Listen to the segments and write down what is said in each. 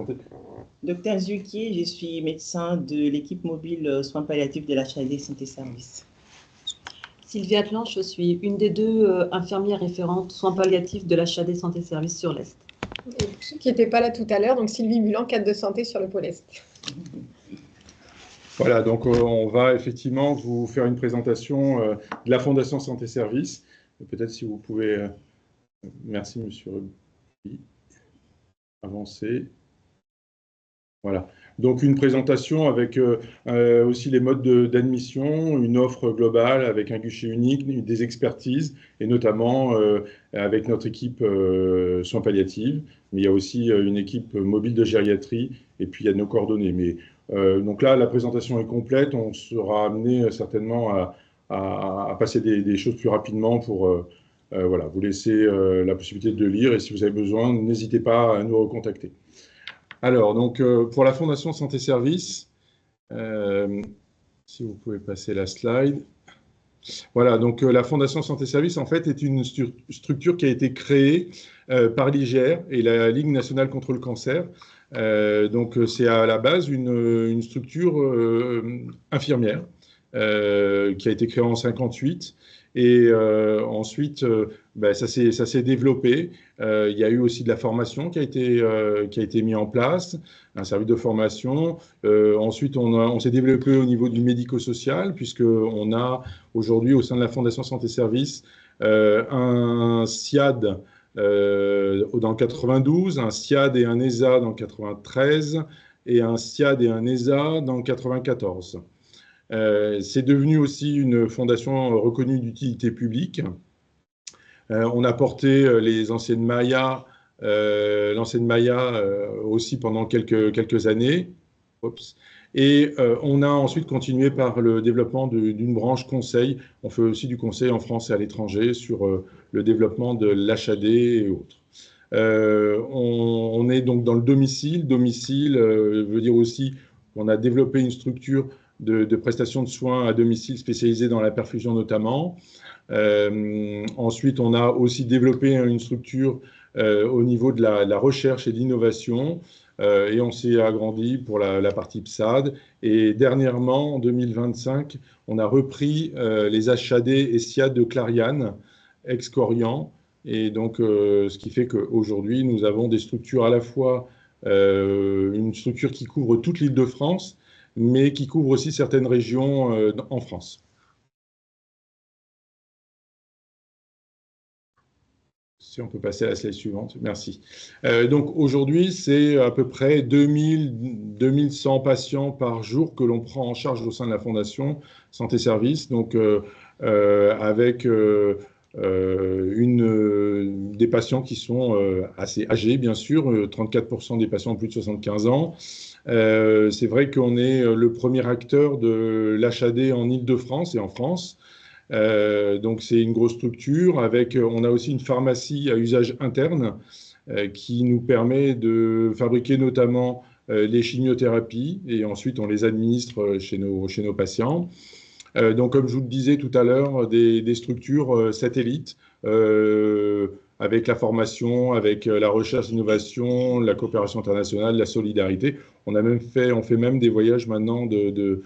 présenter. Docteur Zuquier, je suis médecin de l'équipe mobile soins palliatifs de l'HAD Santé Service. Sylvie Atlanche, je suis une des deux infirmières référentes soins palliatifs de l'HAD Santé Service sur l'Est. Et pour ceux qui n'étaient pas là tout à l'heure, donc Sylvie Mulan, cadre de santé sur le pôle Est. Voilà, donc on va effectivement vous faire une présentation de la Fondation Santé Service. Peut-être si vous pouvez... merci, monsieur Ruby. Avancer. Voilà. Donc une présentation avec aussi les modes d'admission, une offre globale avec un guichet unique, des expertises, et notamment avec notre équipe soins palliatifs. Mais il y a aussi une équipe mobile de gériatrie, et puis il y a nos coordonnées. Mais donc là, la présentation est complète. On sera amené certainement à passer des choses plus rapidement pour voilà, vous laisser la possibilité de lire. Et si vous avez besoin, n'hésitez pas à nous recontacter. Alors, donc, pour la Fondation Santé Service, si vous pouvez passer la slide. Voilà, donc la Fondation Santé Service, en fait, est une structure qui a été créée par l'IGR et la Ligue nationale contre le cancer. Donc, c'est à la base une structure infirmière qui a été créée en 1958. Et ensuite, ça s'est développé. Il y a eu aussi de la formation qui a été mise en place, un service de formation. Ensuite, on s'est développé au niveau du médico-social, puisqu'on a aujourd'hui au sein de la Fondation Santé Service un SIAD dans le 92, un SIAD et un ESA dans le 93, et un SIAD et un ESA dans le 94. C'est devenu aussi une fondation reconnue d'utilité publique. On a porté les anciennes Maya, l'ancienne Maya aussi pendant quelques années. Et on a ensuite continué par le développement d'une branche conseil. On fait aussi du conseil en France et à l'étranger sur le développement de l'HAD et autres. On est donc dans le domicile. Domicile veut dire aussi qu'on a développé une structure de prestation de soins à domicile spécialisée dans la perfusion notamment. Ensuite, on a aussi développé une structure au niveau de la recherche et de l'innovation et on s'est agrandi pour la partie PSAD. Et dernièrement, en 2025, on a repris les HAD et SIAD de Clariane, ex-Corian. Et donc, ce qui fait qu'aujourd'hui, nous avons des structures à la fois une structure qui couvre toute l'Île-de-France, mais qui couvre aussi certaines régions en France. Si on peut passer à la slide suivante, merci. Donc aujourd'hui, c'est à peu près 2100 patients par jour que l'on prend en charge au sein de la Fondation Santé Service, donc avec des patients qui sont assez âgés, bien sûr, 34% des patients ont plus de 75 ans. C'est vrai qu'on est le premier acteur de l'HAD en Île-de-France et en France. Donc c'est une grosse structure. On a aussi une pharmacie à usage interne qui nous permet de fabriquer notamment les chimiothérapies et ensuite on les administre chez nos patients. Donc comme je vous le disais tout à l'heure, des structures satellites avec la formation, avec la recherche, l'innovation, la coopération internationale, la solidarité. On fait même des voyages maintenant de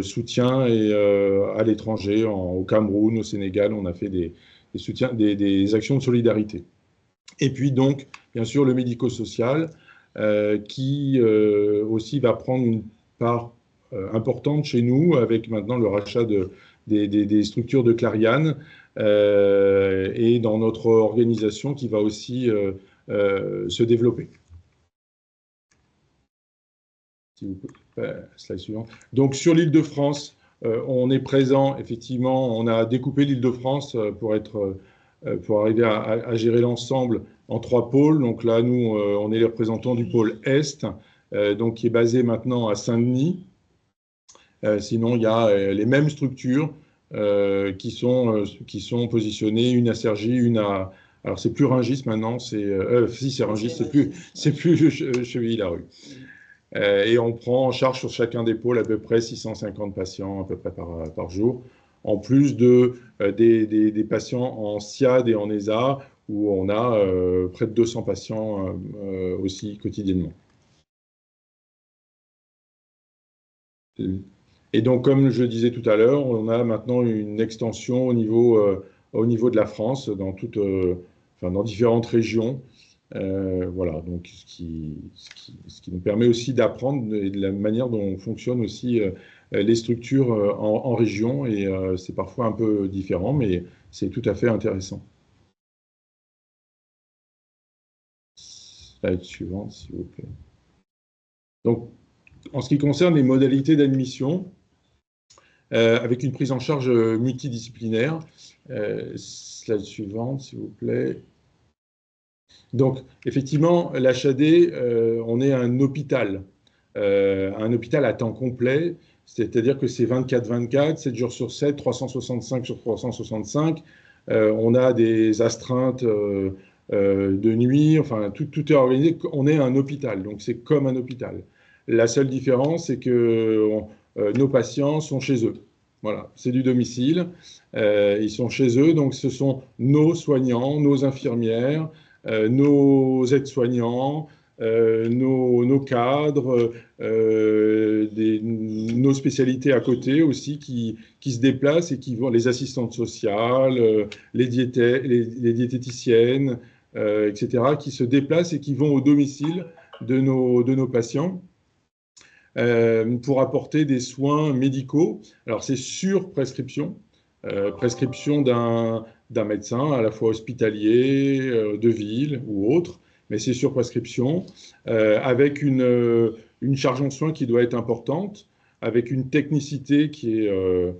soutien et, à l'étranger, au Cameroun, au Sénégal, on a fait des actions de solidarité. Et puis donc, bien sûr, le médico-social qui aussi va prendre une part importante chez nous avec maintenant le rachat des structures de Clariane et dans notre organisation qui va aussi se développer. Si vous pouvez, slide suivante. Donc sur l'Île-de-France, on est présent, effectivement, on a découpé l'Île-de-France pour arriver à gérer l'ensemble en 3 pôles. Donc là, nous, on est les représentants du pôle Est, donc qui est basé maintenant à Saint-Denis. Sinon, il y a les mêmes structures qui sont positionnées, une à Cergy, une à... Alors, c'est plus Rungis maintenant, c'est Rungis, c'est plus Chevilly-la-Rue. Et on prend en charge sur chacun des pôles à peu près 650 patients à peu près par jour, en plus des patients en SIAD et en ESA, où on a près de 200 patients aussi quotidiennement. Et donc, comme je disais tout à l'heure, on a maintenant une extension au niveau de la France, dans différentes régions. Voilà, donc ce qui nous permet aussi d'apprendre et de la manière dont fonctionnent aussi les structures en région. Et c'est parfois un peu différent, mais c'est tout à fait intéressant. Slide suivante, s'il vous plaît. Donc, en ce qui concerne les modalités d'admission, avec une prise en charge multidisciplinaire. Slide suivante, s'il vous plaît. Donc, effectivement, l'HAD, on est un hôpital à temps complet, c'est-à-dire que c'est 24/24, 7 jours sur 7, 365 sur 365. On a des astreintes de nuit, enfin, tout est organisé. On est un hôpital, donc c'est comme un hôpital. La seule différence, c'est que nos patients sont chez eux. Voilà, c'est du domicile. Ils sont chez eux, donc ce sont nos soignants, nos infirmières, nos aides-soignants, nos cadres, nos spécialités à côté aussi qui se déplacent et qui vont, les assistantes sociales, les diététiciennes, etc., qui se déplacent et qui vont au domicile de nos patients. Pour apporter des soins médicaux. Alors, c'est sur prescription, prescription d'un médecin, à la fois hospitalier, de ville ou autre, mais c'est sur prescription, avec une charge en soins qui doit être importante, avec une technicité qui est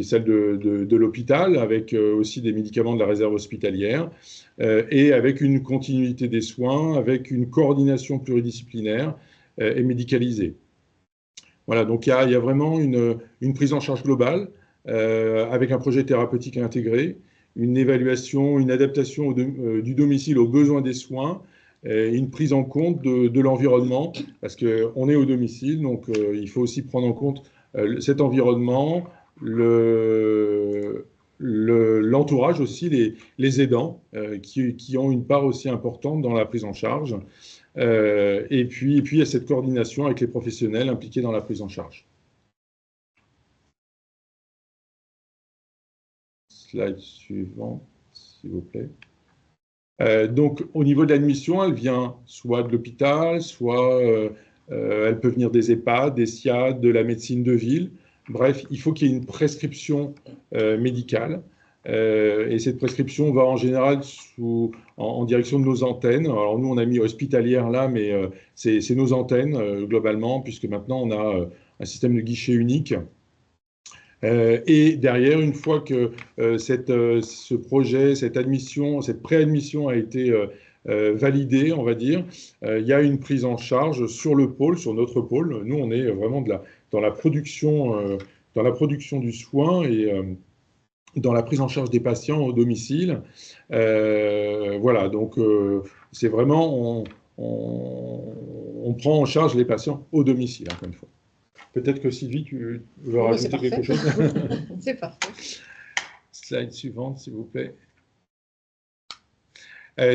celle de l'hôpital, avec aussi des médicaments de la réserve hospitalière, et avec une continuité des soins, avec une coordination pluridisciplinaire, et médicalisé. Voilà, donc il y a vraiment une prise en charge globale avec un projet thérapeutique intégré, une évaluation, une adaptation du domicile aux besoins des soins, une prise en compte de l'environnement, parce qu'on est au domicile, donc il faut aussi prendre en compte cet environnement, l'entourage aussi, les aidants, qui ont une part aussi importante dans la prise en charge. Et puis, il y a cette coordination avec les professionnels impliqués dans la prise en charge. Slide suivant, s'il vous plaît. Donc, au niveau de l'admission, elle vient soit de l'hôpital, soit elle peut venir des EHPAD, des SIAD, de la médecine de ville. Bref, il faut qu'il y ait une prescription médicale. Et cette prescription va en général en direction de nos antennes. Alors nous, on a mis hospitalière là, mais c'est nos antennes globalement, puisque maintenant on a un système de guichet unique. Et derrière, une fois que ce projet, cette admission, cette préadmission a été validée, on va dire, il y a une prise en charge sur le pôle, sur notre pôle. Nous, on est vraiment dans la production du soin et dans la prise en charge des patients au domicile. Voilà, donc c'est vraiment, on prend en charge les patients au domicile, encore une fois. Peut-être que Sylvie, tu veux rajouter quelque chose? C'est parfait. Slide suivante, s'il vous plaît.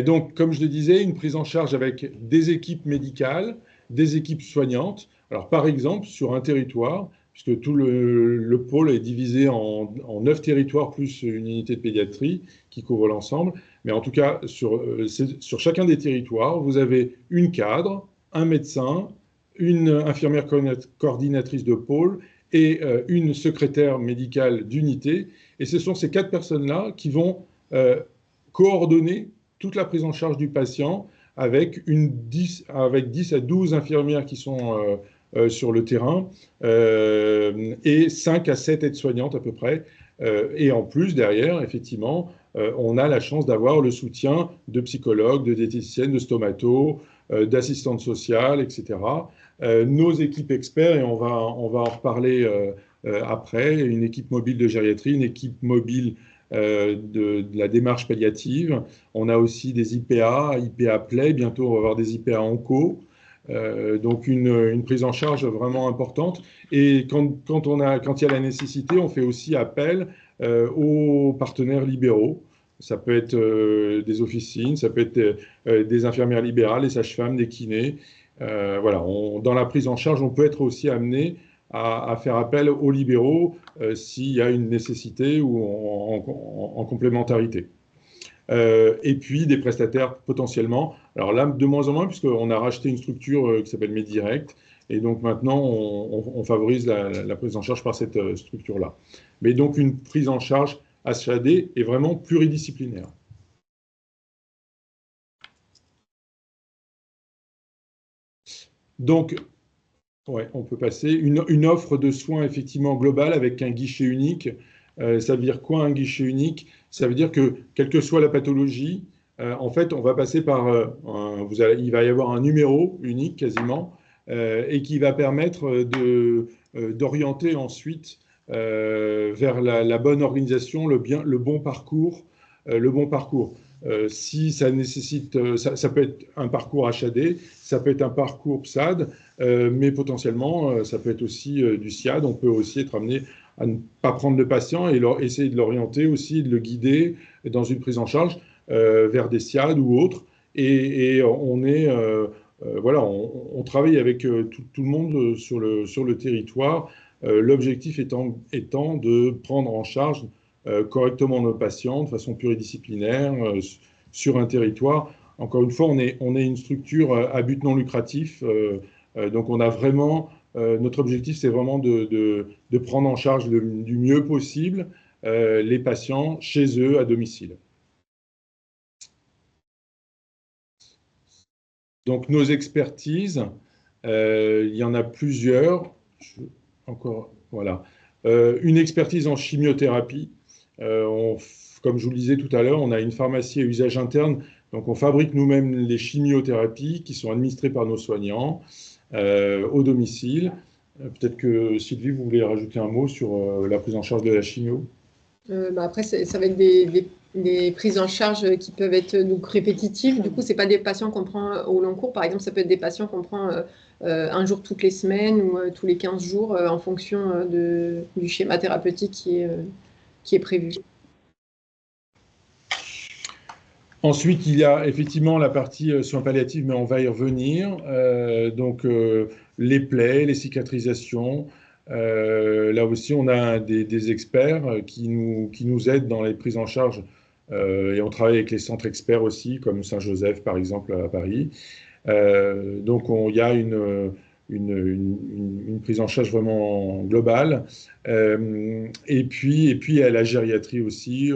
Donc, comme je le disais, une prise en charge avec des équipes médicales, des équipes soignantes. Alors, par exemple, sur un territoire, puisque tout le pôle est divisé en 9 territoires plus une unité de pédiatrie qui couvre l'ensemble. Mais en tout cas, sur chacun des territoires, vous avez une cadre, un médecin, une infirmière coordinatrice de pôle et une secrétaire médicale d'unité. Et ce sont ces 4 personnes-là qui vont coordonner toute la prise en charge du patient avec 10 à 12 infirmières qui sont sur le terrain et 5 à 7 aides-soignantes à peu près. Et en plus, derrière, effectivement, on a la chance d'avoir le soutien de psychologues, de diététiciennes, de stomatos, d'assistantes sociales, etc. Nos équipes experts, et on va en reparler après, une équipe mobile de gériatrie, une équipe mobile de la démarche palliative. On a aussi des IPA Play, bientôt on va avoir des IPA Onco. Donc une prise en charge vraiment importante. Et quand il y a la nécessité, on fait aussi appel aux partenaires libéraux. Ça peut être des officines, ça peut être des infirmières libérales, des sages-femmes, des kinés. Voilà, dans la prise en charge, on peut être aussi amené à faire appel aux libéraux s'il y a une nécessité ou en complémentarité. Et puis des prestataires potentiellement. Alors là, de moins en moins, puisqu'on a racheté une structure qui s'appelle Medidirect, et donc maintenant, on favorise la prise en charge par cette structure-là. Mais donc une prise en charge HAD est vraiment pluridisciplinaire. Donc, ouais, on peut passer. Une offre de soins effectivement globale avec un guichet unique. Ça veut dire quoi un guichet unique? Ça veut dire que, quelle que soit la pathologie, en fait, on va passer par, il va y avoir un numéro unique quasiment, et qui va permettre d'orienter ensuite vers la bonne organisation, le bon parcours, le bon parcours. Si ça nécessite, ça peut être un parcours HAD, ça peut être un parcours PSAD, mais potentiellement, ça peut être aussi du SIAD. On peut aussi être amené à ne pas prendre le patient et essayer de l'orienter aussi, de le guider dans une prise en charge vers des SIAD ou autres. Et on est, voilà, on travaille avec tout le monde sur le territoire. L'objectif étant de prendre en charge correctement nos patients de façon pluridisciplinaire sur un territoire. Encore une fois, on est une structure à but non lucratif, donc on a vraiment, notre objectif, c'est vraiment de prendre en charge du mieux possible les patients chez eux à domicile. Donc nos expertises, il y en a plusieurs. Encore, voilà. Une expertise en chimiothérapie. Comme je vous le disais tout à l'heure, on a une pharmacie à usage interne, donc on fabrique nous-mêmes les chimiothérapies qui sont administrées par nos soignants au domicile. Peut-être que Sylvie, vous voulez rajouter un mot sur la prise en charge de la chimio? Après, ça va être des prises en charge qui peuvent être donc répétitives. Du coup, ce n'est pas des patients qu'on prend au long cours. Par exemple, ça peut être des patients qu'on prend un jour toutes les semaines ou tous les 15 jours en fonction du schéma thérapeutique qui est prévu. Ensuite, il y a effectivement la partie soins palliatifs, mais on va y revenir. Donc, les plaies, les cicatrisations. Là aussi, on a des experts qui nous aident dans les prises en charge. Et on travaille avec les centres experts aussi, comme Saint-Joseph, par exemple, à Paris. Donc, il y a une prise en charge vraiment globale. Et puis, il y a la gériatrie aussi.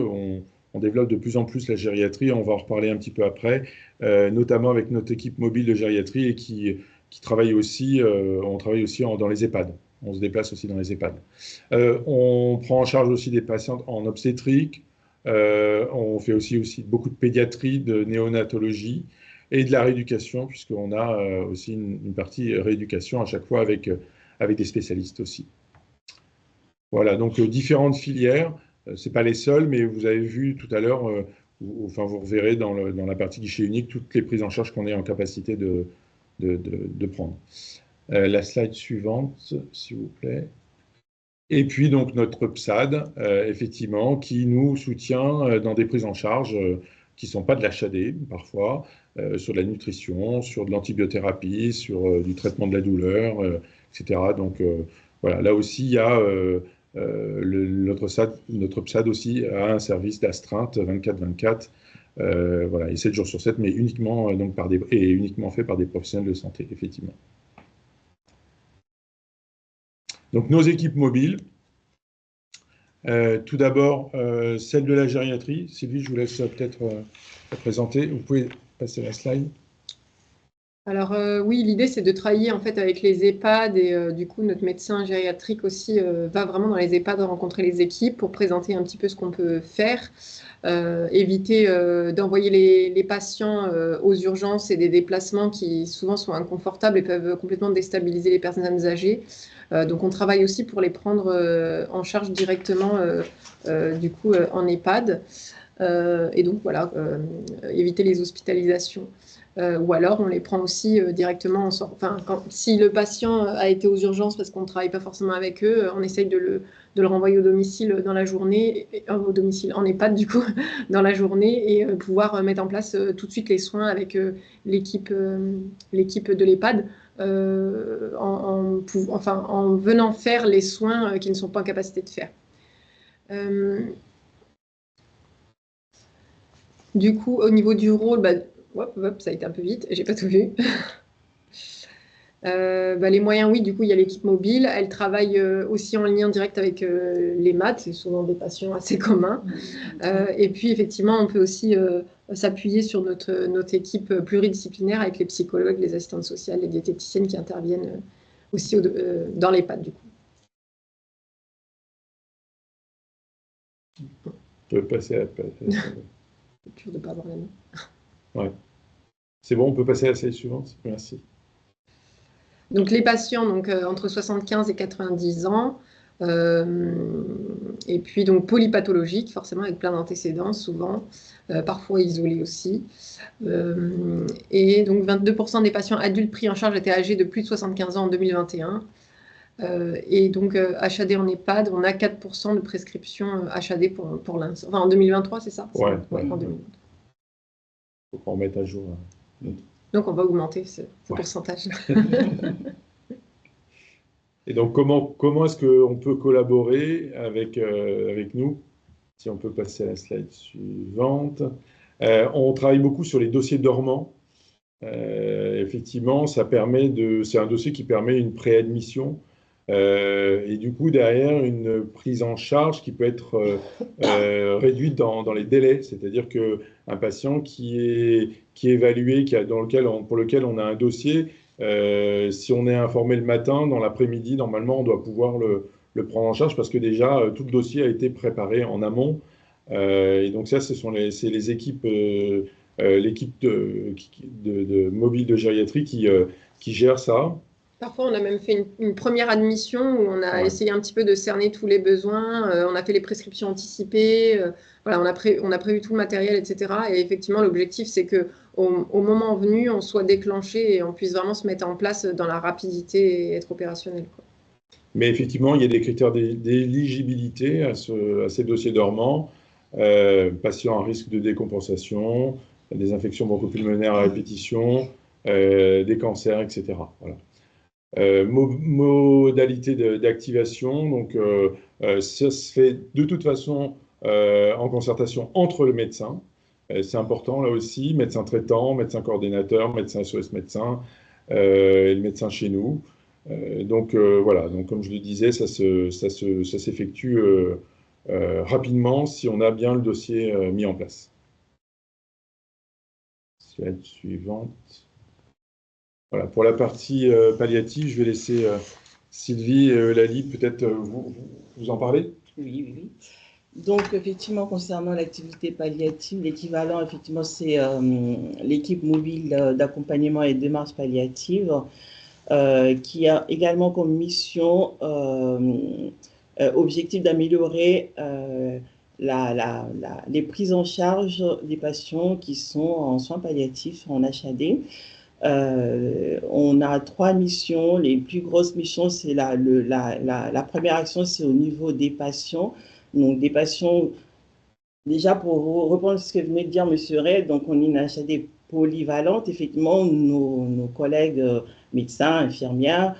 On développe de plus en plus la gériatrie, on va en reparler un petit peu après, notamment avec notre équipe mobile de gériatrie et qui travaille aussi, on travaille aussi dans les EHPAD. On se déplace aussi dans les EHPAD. On prend en charge aussi des patientes en obstétrique. On fait aussi beaucoup de pédiatrie, de néonatologie et de la rééducation, puisqu'on a aussi une partie rééducation à chaque fois avec des spécialistes aussi. Voilà, donc différentes filières. Ce n'est pas les seuls, mais vous avez vu tout à l'heure, enfin vous reverrez dans la partie guichet unique toutes les prises en charge qu'on est en capacité de prendre. La slide suivante, s'il vous plaît. Et puis donc notre PSAD, effectivement, qui nous soutient dans des prises en charge qui ne sont pas de l'HAD parfois, sur de la nutrition, sur de l'antibiothérapie, sur du traitement de la douleur, etc. Donc voilà, là aussi il y a notre PSAD aussi a un service d'astreinte 24/24, voilà, et 7 jours sur 7, mais uniquement, uniquement fait par des professionnels de santé, effectivement. Donc nos équipes mobiles, tout d'abord celle de la gériatrie. Sylvie, je vous laisse peut-être la présenter. Vous pouvez passer la slide. Alors oui, l'idée c'est de travailler en fait avec les EHPAD et du coup notre médecin gériatrique aussi va vraiment dans les EHPAD rencontrer les équipes pour présenter un petit peu ce qu'on peut faire, éviter d'envoyer les patients aux urgences et des déplacements qui souvent sont inconfortables et peuvent complètement déstabiliser les personnes âgées. Donc on travaille aussi pour les prendre en charge directement du coup en EHPAD et donc voilà, éviter les hospitalisations. ou alors on les prend aussi directement enfin, si le patient a été aux urgences parce qu'on ne travaille pas forcément avec eux, on essaye de le renvoyer au domicile dans la journée, au domicile en EHPAD du coup, dans la journée, et pouvoir mettre en place tout de suite les soins avec l'équipe de l'EHPAD, en venant faire les soins qu'ils ne sont pas en capacité de faire. Du coup, au niveau du rôle, ça a été un peu vite, j'ai pas tout vu. Les moyens, oui, du coup, il y a l'équipe mobile. Elle travaille aussi en lien direct avec les maths, c'est souvent des patients assez communs. Et puis, effectivement, on peut aussi s'appuyer sur notre équipe pluridisciplinaire avec les psychologues, les assistantes sociales, les diététiciennes qui interviennent aussi dans l'EHPAD, du coup. On peut passer à la C'est dur de ne pas avoir la main. Ouais. C'est bon, on peut passer à la slide suivante. Merci. Donc, les patients entre 75 et 90 ans, et puis donc polypathologiques, forcément avec plein d'antécédents, souvent, parfois isolés aussi. Et donc 22% des patients adultes pris en charge étaient âgés de plus de 75 ans en 2021. Et donc HAD en EHPAD, on a 4% de prescription HAD pour l'instant. Enfin, en 2023, c'est ça? Ouais, en 2023. Il faut qu'on remette à jour. Donc on va augmenter ce pourcentage. Et donc, comment est-ce qu'on peut collaborer avec nous? Si on peut passer à la slide suivante. On travaille beaucoup sur les dossiers dormants. Effectivement, c'est un dossier qui permet une préadmission et du coup, derrière, une prise en charge qui peut être réduite dans les délais. C'est-à-dire qu'un patient qui est évalué, pour lequel on a un dossier, si on est informé le matin, dans l'après-midi, normalement, on doit pouvoir le prendre en charge parce que déjà, tout le dossier a été préparé en amont. Et donc ça, c'est les équipes, l'équipe de mobile de gériatrie qui gère ça. Parfois, on a même fait une première admission où on a essayé un petit peu de cerner tous les besoins. On a fait les prescriptions anticipées. Voilà, on a prévu tout le matériel, etc. Et effectivement, l'objectif, c'est qu'au moment venu, on soit déclenché et on puisse vraiment se mettre en place dans la rapidité et être opérationnel, quoi. Mais effectivement, il y a des critères d'éligibilité à ces dossiers dormants. Patients à risque de décompensation, des infections bronchopulmonaires à répétition, des cancers, etc. Voilà. Modalité d'activation, donc ça se fait de toute façon en concertation entre le médecin. C'est important là aussi, médecin traitant, médecin coordinateur, médecin SOS médecin, et le médecin chez nous. Donc voilà, donc comme je le disais, ça s'effectue rapidement si on a bien le dossier mis en place. Slide suivante. Voilà, pour la partie palliative, je vais laisser Sylvie Lally peut-être vous en parler. Oui. Donc, effectivement, concernant l'activité palliative, l'équivalent, effectivement, c'est l'équipe mobile d'accompagnement et de démarche palliative qui a également comme mission objectif d'améliorer les prises en charge des patients qui sont en soins palliatifs, en HAD. On a 3 missions. Les plus grosses missions, c'est la première action, c'est au niveau des patients. Donc, des patients, déjà pour reprendre ce que venait de dire M. Ray, donc on est une HAD polyvalente. Effectivement, nos collègues médecins, infirmières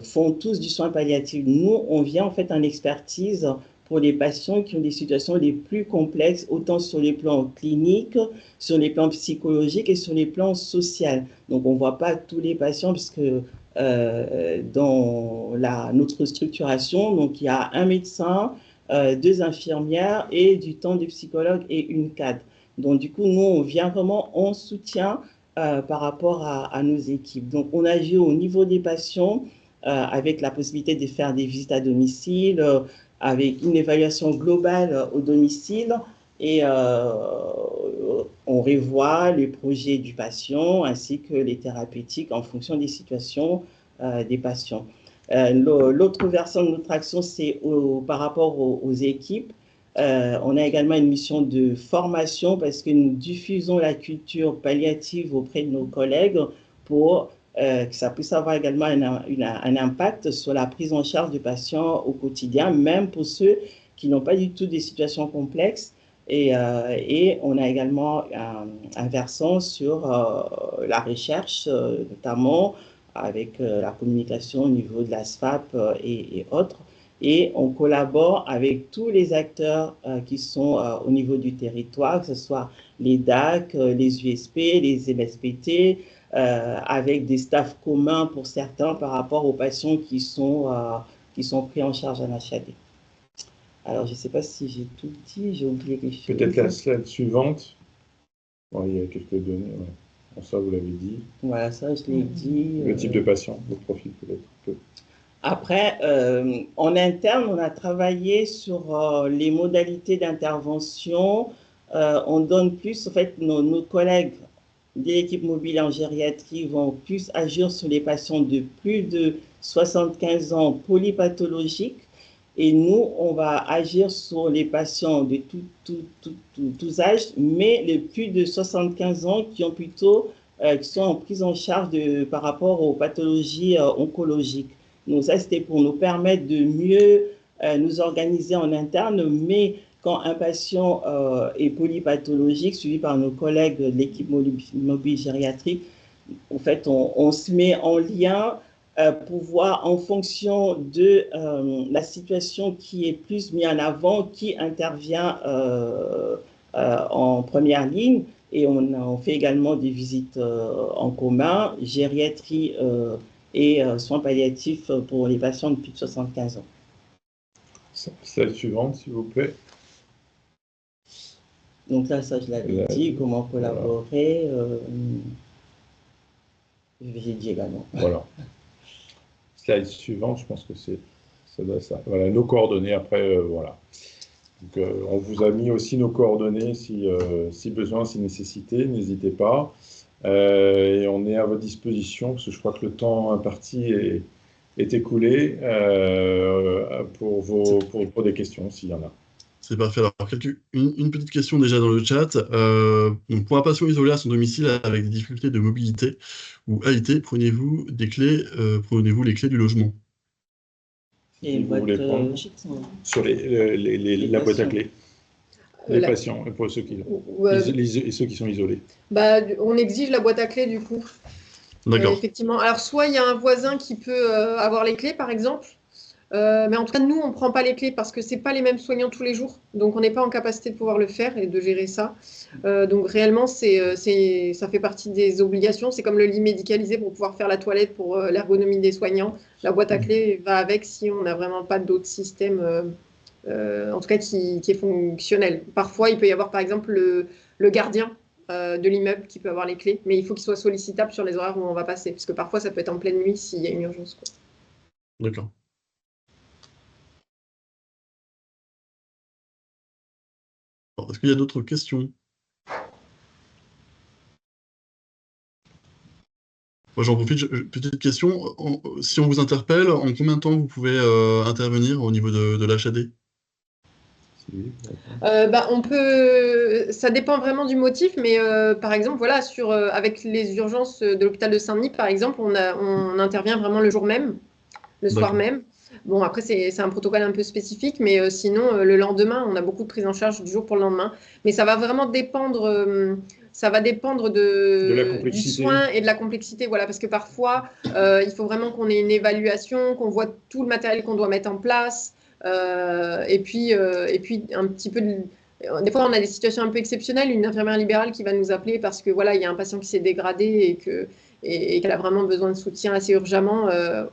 font tous du soin palliatif. Nous, on vient en fait en expertise pour les patients qui ont des situations les plus complexes, autant sur les plans cliniques, sur les plans psychologiques et sur les plans sociaux. Donc, on ne voit pas tous les patients puisque dans notre structuration, donc il y a un médecin, 2 infirmières et du temps de psychologue et une cadre. Donc, du coup, nous, on vient vraiment en soutien par rapport à nos équipes. Donc, on agit au niveau des patients avec la possibilité de faire des visites à domicile, avec une évaluation globale au domicile et on revoit les projets du patient ainsi que les thérapeutiques en fonction des situations des patients. L'autre versant de notre action, c'est par rapport aux équipes. On a également une mission de formation parce que nous diffusons la culture palliative auprès de nos collègues pour que ça puisse avoir également un impact sur la prise en charge du patient au quotidien, même pour ceux qui n'ont pas du tout des situations complexes. Et on a également un versant sur la recherche, notamment avec la communication au niveau de la SFAP et autres. Et on collabore avec tous les acteurs qui sont au niveau du territoire, que ce soit les DAC, les USP, les MSPT, avec des staffs communs pour certains par rapport aux patients qui sont pris en charge en HAD. Alors, je ne sais pas si j'ai tout dit, j'ai oublié quelque chose. Peut-être la slide suivante. Bon, il y a quelques données. Ouais. Bon, ça, vous l'avez dit. Voilà, ça, je l'ai dit. Le type de patient, le profil peut-être. Après, en interne, on a travaillé sur les modalités d'intervention. On donne plus, en fait, nos collègues de l'équipe mobile en gériatrie vont plus agir sur les patients de plus de 75 ans polypathologiques. Et nous, on va agir sur les patients de tous âges, mais les plus de 75 ans qui sont en prise en charge par rapport aux pathologies oncologiques. Donc ça, c'était pour nous permettre de mieux nous organiser en interne, mais quand un patient est polypathologique, suivi par nos collègues de l'équipe mobile gériatrique, en fait, on se met en lien pour voir en fonction de la situation qui est plus mise en avant, qui intervient en première ligne. Et on fait également des visites en commun, gériatrie et soins palliatifs pour les patients de plus de 75 ans. Celle suivante, s'il vous plaît. Donc là, ça, je l'avais dit, comment collaborer. J'ai dit également. Voilà. Slide suivante, je pense que ça doit être ça. Voilà, nos coordonnées, après, voilà. Donc, on vous a mis aussi nos coordonnées si besoin, si nécessité, n'hésitez pas. Et on est à votre disposition, parce que je crois que le temps imparti est écoulé pour des questions, s'il y en a. C'est parfait. Alors, une petite question déjà dans le chat. Donc, pour un patient isolé à son domicile avec des difficultés de mobilité ou AIT, prenez-vous les clés du logement? Et vous voulez prendre sur la boîte à clés. Les patients, pour ceux qui sont isolés. Bah, on exige la boîte à clés du coup. D'accord. Effectivement. Alors, soit il y a un voisin qui peut avoir les clés, par exemple. Mais en tout cas, nous, on ne prend pas les clés parce que ce n'est pas les mêmes soignants tous les jours. Donc, on n'est pas en capacité de pouvoir le faire et de gérer ça. Donc, réellement, ça fait partie des obligations. C'est comme le lit médicalisé pour pouvoir faire la toilette pour l'ergonomie des soignants. La boîte à clés va avec si on n'a vraiment pas d'autres systèmes, en tout cas, qui est fonctionnel. Parfois, il peut y avoir, par exemple, le gardien de l'immeuble qui peut avoir les clés. Mais il faut qu'il soit sollicitable sur les horaires où on va passer. Parce que parfois, ça peut être en pleine nuit s'il y a une urgence, quoi. D'accord. Est-ce qu'il y a d'autres questions? Moi, j'en profite, petite question. Si on vous interpelle, en combien de temps vous pouvez intervenir au niveau de l'HAD? On peut, ça dépend vraiment du motif, mais par exemple, voilà, avec les urgences de l'hôpital de Saint-Denis, par exemple, on intervient vraiment le jour même, le soir même. Bon, après, c'est un protocole un peu spécifique, mais sinon, le lendemain, on a beaucoup de prise en charge du jour pour le lendemain. Mais ça va vraiment dépendre, du soin et de la complexité. Voilà, parce que parfois, il faut vraiment qu'on ait une évaluation, qu'on voit tout le matériel qu'on doit mettre en place. Et puis, un petit peu des fois, on a des situations un peu exceptionnelles. Une infirmière libérale qui va nous appeler parce que voilà, il y a un patient qui s'est dégradé et qu'elle a vraiment besoin de soutien assez urgemment.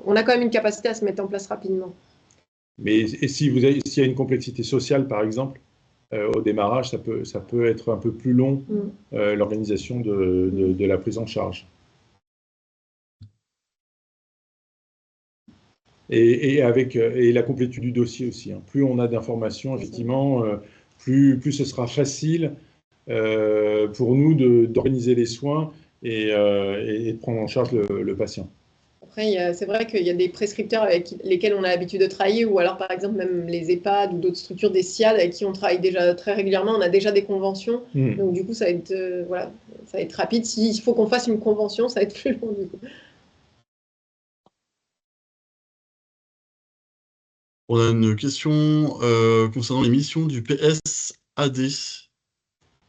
On a quand même une capacité à se mettre en place rapidement. Mais s'il y a une complexité sociale, par exemple, au démarrage, ça peut être un peu plus long, l'organisation de la prise en charge. Et la complétude du dossier aussi. Hein. Plus on a d'informations, effectivement, plus ce sera facile pour nous d'organiser les soins et de prendre en charge le patient. Après, c'est vrai qu'il y a des prescripteurs avec lesquels on a l'habitude de travailler, ou alors par exemple même les EHPAD ou d'autres structures des SIAD avec qui on travaille déjà très régulièrement. On a déjà des conventions, donc du coup ça va être, voilà, ça va être rapide. S'il faut qu'on fasse une convention, ça va être plus long du coup. On a une question concernant les missions du PSAD.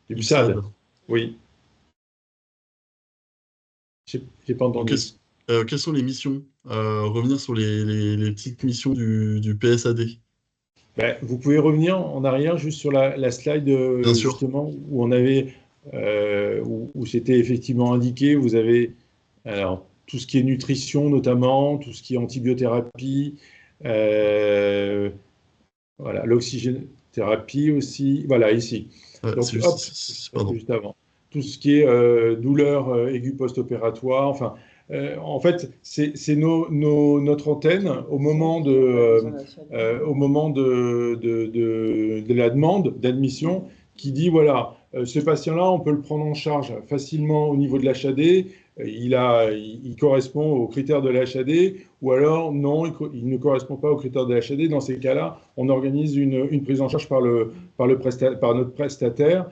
Du PSAD, oui. J'ai pas entendu. Quelles sont les missions? Revenir sur les petites missions du PSAD. Ben, vous pouvez revenir en arrière juste sur la slide Bien sûr. justement où on avait où c'était effectivement indiqué. Vous avez alors tout ce qui est nutrition notamment, tout ce qui est antibiothérapie, voilà l'oxygénothérapie aussi. Voilà ici. Donc c'est hop, pardon. juste avant. Tout ce qui est douleur aiguë post-opératoire. Enfin, en fait, c'est notre antenne au moment de la demande d'admission qui dit voilà, ce patient-là, on peut le prendre en charge facilement au niveau de l'HAD. Il correspond aux critères de l'HAD, ou alors non, il ne correspond pas aux critères de l'HAD. Dans ces cas-là, on organise une prise en charge par notre prestataire.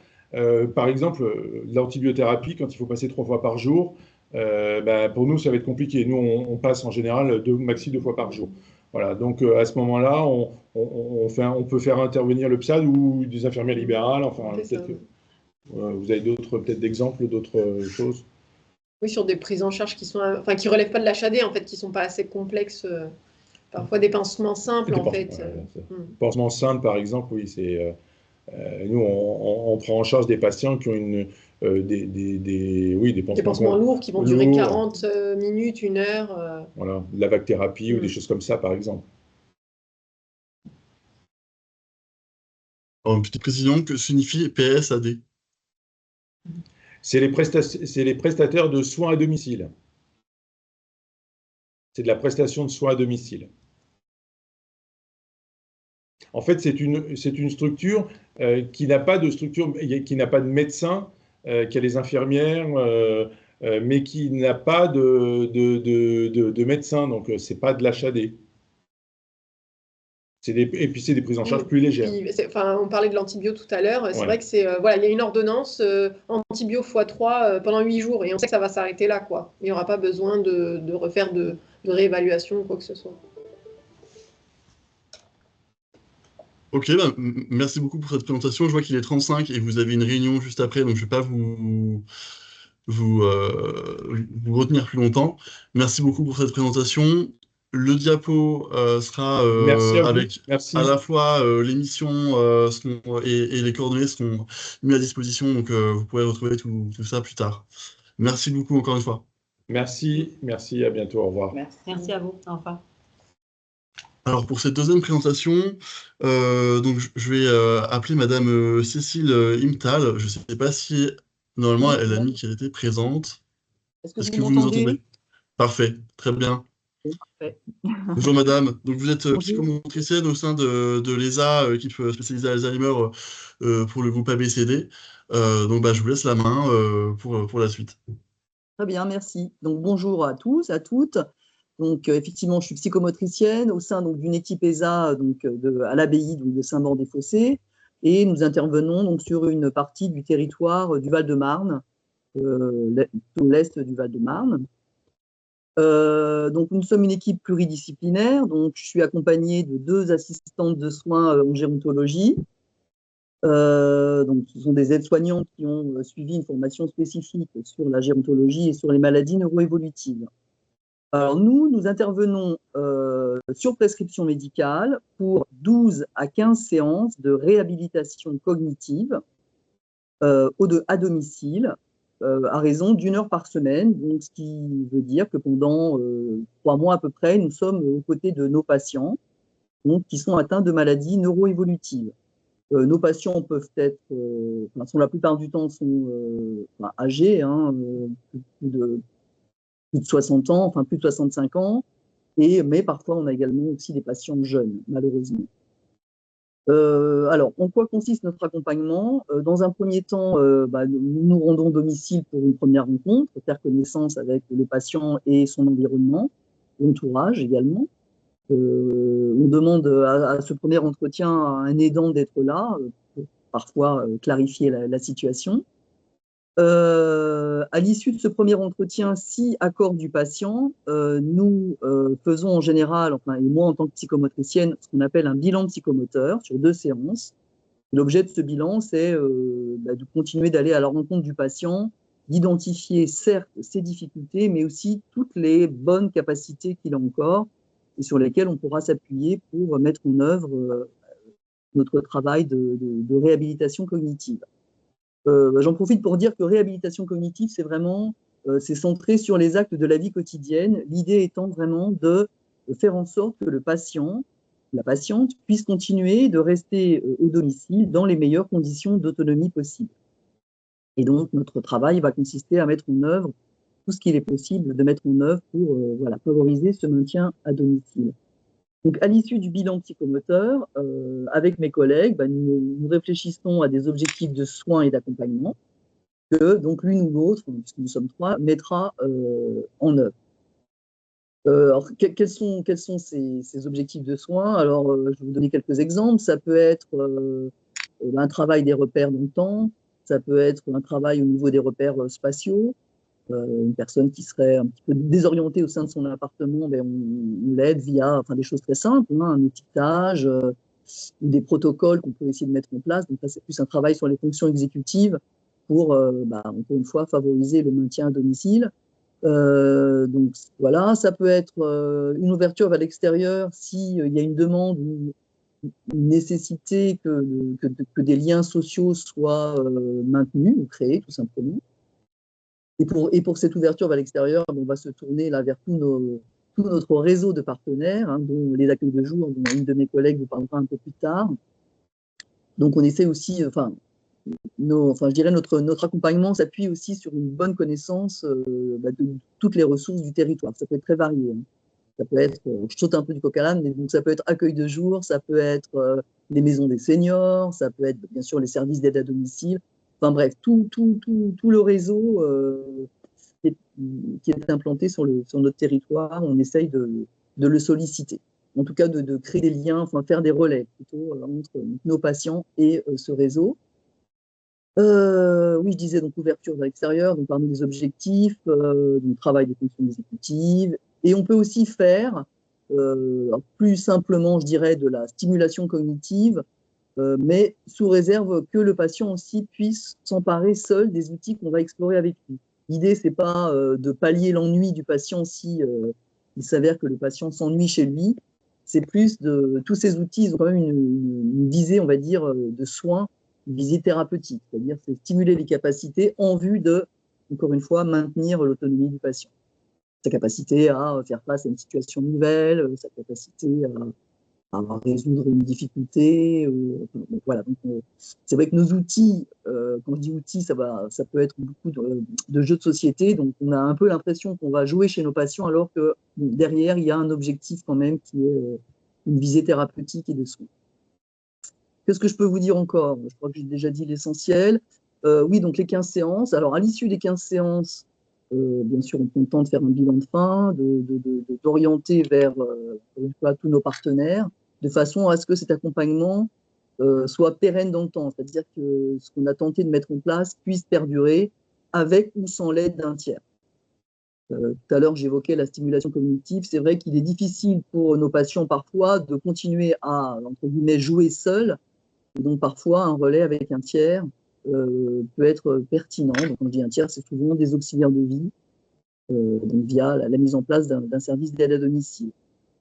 Par exemple, l'antibiothérapie, quand il faut passer 3 fois par jour, pour nous, ça va être compliqué. Nous, on passe en général maxi 2 fois par jour. Voilà, donc à ce moment-là, on peut faire intervenir le PSAD ou des infirmières libérales. Enfin, peut-être que vous avez peut-être d'exemples, d'autres choses. Oui, sur des prises en charge qui relèvent pas de l'HAD, en fait, qui sont pas assez complexes. Parfois des pansements simples, en fait. Pansements simples, par exemple, oui, c'est. Nous, on prend en charge des patients qui ont des pansements lourds qui vont durer 40 minutes, 1 heure. Voilà, de la vague-thérapie ou des choses comme ça, par exemple. Une petite précision, que signifie PSAD? C'est les prestataires de soins à domicile. C'est de la prestation de soins à domicile. En fait, c'est une structure qui n'a pas de médecin, qui a les infirmières, mais qui n'a pas de médecin. Donc, ce n'est pas de l'HAD. Et puis, c'est des prises en charge plus légères. On parlait de l'antibio tout à l'heure. C'est vrai que il y a une ordonnance antibio x3 pendant 8 jours. Et on sait que ça va s'arrêter là, quoi. Il n'y aura pas besoin de refaire de réévaluation ou quoi que ce soit. Ok, merci beaucoup pour cette présentation. Je vois qu'il est 35 et vous avez une réunion juste après, donc je ne vais pas vous retenir plus longtemps. Merci beaucoup pour cette présentation. Le diapo sera avec à la fois l'émission et les coordonnées seront mis à disposition, donc vous pourrez retrouver tout ça plus tard. Merci beaucoup encore une fois. Merci, à bientôt, au revoir. Merci à vous, au revoir. Alors pour cette deuxième présentation, donc je vais appeler Madame Cécile Imtal. Je ne sais pas si normalement elle a mis qu'elle était présente. Est-ce que vous nous entendez? Parfait, très bien. Parfait. Bonjour Madame, donc vous êtes psychomotricienne au sein de l'ESA, équipe spécialisée Alzheimer pour le groupe ABCD. Donc je vous laisse la main pour la suite. Très bien, merci. Donc bonjour à tous, à toutes. Donc effectivement, je suis psychomotricienne au sein d'une équipe ESA à l'ABI de Saint-Maur-des-Fossés, et nous intervenons donc sur une partie du territoire du Val-de-Marne, l'est du Val-de-Marne. Donc nous sommes une équipe pluridisciplinaire. Donc je suis accompagnée de 2 assistantes de soins en gérontologie. Donc ce sont des aides-soignantes qui ont suivi une formation spécifique sur la gérontologie et sur les maladies neuroévolutives. Alors nous intervenons sur prescription médicale pour 12 à 15 séances de réhabilitation cognitive à domicile, à raison d'1 heure par semaine, donc ce qui veut dire que pendant 3 mois à peu près, nous sommes aux côtés de nos patients donc, qui sont atteints de maladies neuroévolutives. Nos patients peuvent être, la plupart du temps, sont âgés, plus de 60 ans, plus de 65 ans, mais parfois on a également aussi des patients jeunes, malheureusement. Alors, en quoi consiste notre accompagnement? Dans un premier temps, nous nous rendons au domicile pour une première rencontre, faire connaissance avec le patient et son environnement. l'entourage également. On demande à ce premier entretien à un aidant d'être là, pour parfois clarifier la situation. À l'issue de ce premier entretien, si accord du patient, nous faisons en général, enfin, et moi en tant que psychomotricienne, ce qu'on appelle un bilan psychomoteur sur 2 séances. L'objet de ce bilan, c'est de continuer d'aller à la rencontre du patient, d'identifier certes ses difficultés, mais aussi toutes les bonnes capacités qu'il a encore et sur lesquelles on pourra s'appuyer pour mettre en œuvre notre travail de réhabilitation cognitive. J'en profite pour dire que réhabilitation cognitive, c'est vraiment c'est centré sur les actes de la vie quotidienne, l'idée étant vraiment de faire en sorte que le patient, la patiente, puisse continuer de rester au domicile dans les meilleures conditions d'autonomie possibles. Et donc, notre travail va consister à mettre en œuvre tout ce qu'il est possible de mettre en œuvre pour favoriser ce maintien à domicile. Donc, à l'issue du bilan psychomoteur, avec mes collègues, nous réfléchissons à des objectifs de soins et d'accompagnement que donc l'une ou l'autre, puisque nous sommes 3, mettra en œuvre. Alors, quels sont ces objectifs de soins? Alors, je vais vous donner quelques exemples. Ça peut être un travail des repères dans le temps, ça peut être un travail au niveau des repères spatiaux. Une personne qui serait un petit peu désorientée au sein de son appartement, on l'aide via des choses très simples, un étiquetage, des protocoles qu'on peut essayer de mettre en place. Donc, ça, c'est plus un travail sur les fonctions exécutives pour, encore une fois, favoriser le maintien à domicile. Donc voilà, ça peut être une ouverture vers l'extérieur s'il y a une demande ou une nécessité que des liens sociaux soient maintenus ou créés, tout simplement. Et pour cette ouverture vers l'extérieur, on va se tourner là vers tout notre réseau de partenaires, dont les accueils de jour, dont une de mes collègues vous parlera un peu plus tard. Donc on essaie aussi, je dirais notre accompagnement s'appuie aussi sur une bonne connaissance de toutes les ressources du territoire. Ça peut être très varié. Ça peut être, je saute un peu du coq à l'âne, mais donc ça peut être accueil de jour, ça peut être les maisons des seniors, ça peut être bien sûr les services d'aide à domicile. Enfin bref, tout le réseau qui est implanté sur notre territoire, on essaye de le solliciter. En tout cas, de créer des liens, faire des relais plutôt entre nos patients et ce réseau. Oui, je disais donc ouverture vers l'extérieur, donc parmi les objectifs, donc travail des fonctions exécutives. Et on peut aussi faire, plus simplement, je dirais, de la stimulation cognitive, mais sous réserve que le patient aussi puisse s'emparer seul des outils qu'on va explorer avec lui. L'idée, c'est pas de pallier l'ennui du patient si il s'avère que le patient s'ennuie chez lui. C'est plus de tous ces outils, ils ont quand même une visée, on va dire, de soins, une visée thérapeutique, c'est-à-dire c'est stimuler les capacités en vue de, encore une fois, maintenir l'autonomie du patient. Sa capacité à faire face à une situation nouvelle, sa capacité à résoudre une difficulté. Donc voilà. C'est vrai que nos outils, quand je dis outils, ça peut être beaucoup de jeux de société. Donc on a un peu l'impression qu'on va jouer chez nos patients alors que derrière, il y a un objectif quand même qui est une visée thérapeutique et de soins. Qu'est-ce que je peux vous dire encore? Je crois que j'ai déjà dit l'essentiel. Oui, donc les 15 séances. Alors à l'issue des 15 séances, bien sûr, on prend le temps de faire un bilan de fin, d'orienter vers tous nos partenaires, de façon à ce que cet accompagnement soit pérenne dans le temps, c'est-à-dire que ce qu'on a tenté de mettre en place puisse perdurer avec ou sans l'aide d'un tiers. Tout à l'heure, j'évoquais la stimulation cognitive. C'est vrai qu'il est difficile pour nos patients parfois de continuer à, entre guillemets, jouer seul. Et donc parfois, un relais avec un tiers peut être pertinent. Donc, quand je dis un tiers, c'est souvent des auxiliaires de vie, donc via la mise en place d'un service d'aide à domicile.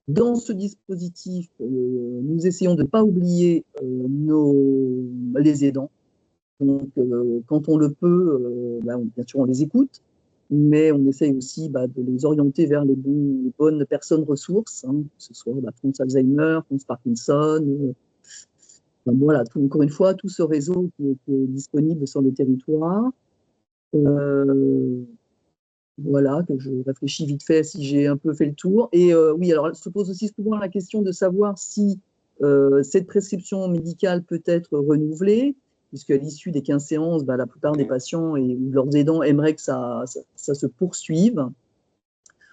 Dans ce dispositif, nous essayons de ne pas oublier les aidants. Donc, quand on le peut, bien sûr, on les écoute, mais on essaye aussi de les orienter vers les bonnes personnes ressources, que ce soit France Alzheimer, France Parkinson. Voilà, encore une fois, tout ce réseau qui est disponible sur le territoire. Voilà, que je réfléchis vite fait si j'ai un peu fait le tour. Et oui, alors elle se pose aussi souvent la question de savoir si cette prescription médicale peut être renouvelée, puisqu'à l'issue des 15 séances, la plupart des patients et leurs aidants aimeraient que ça se poursuive.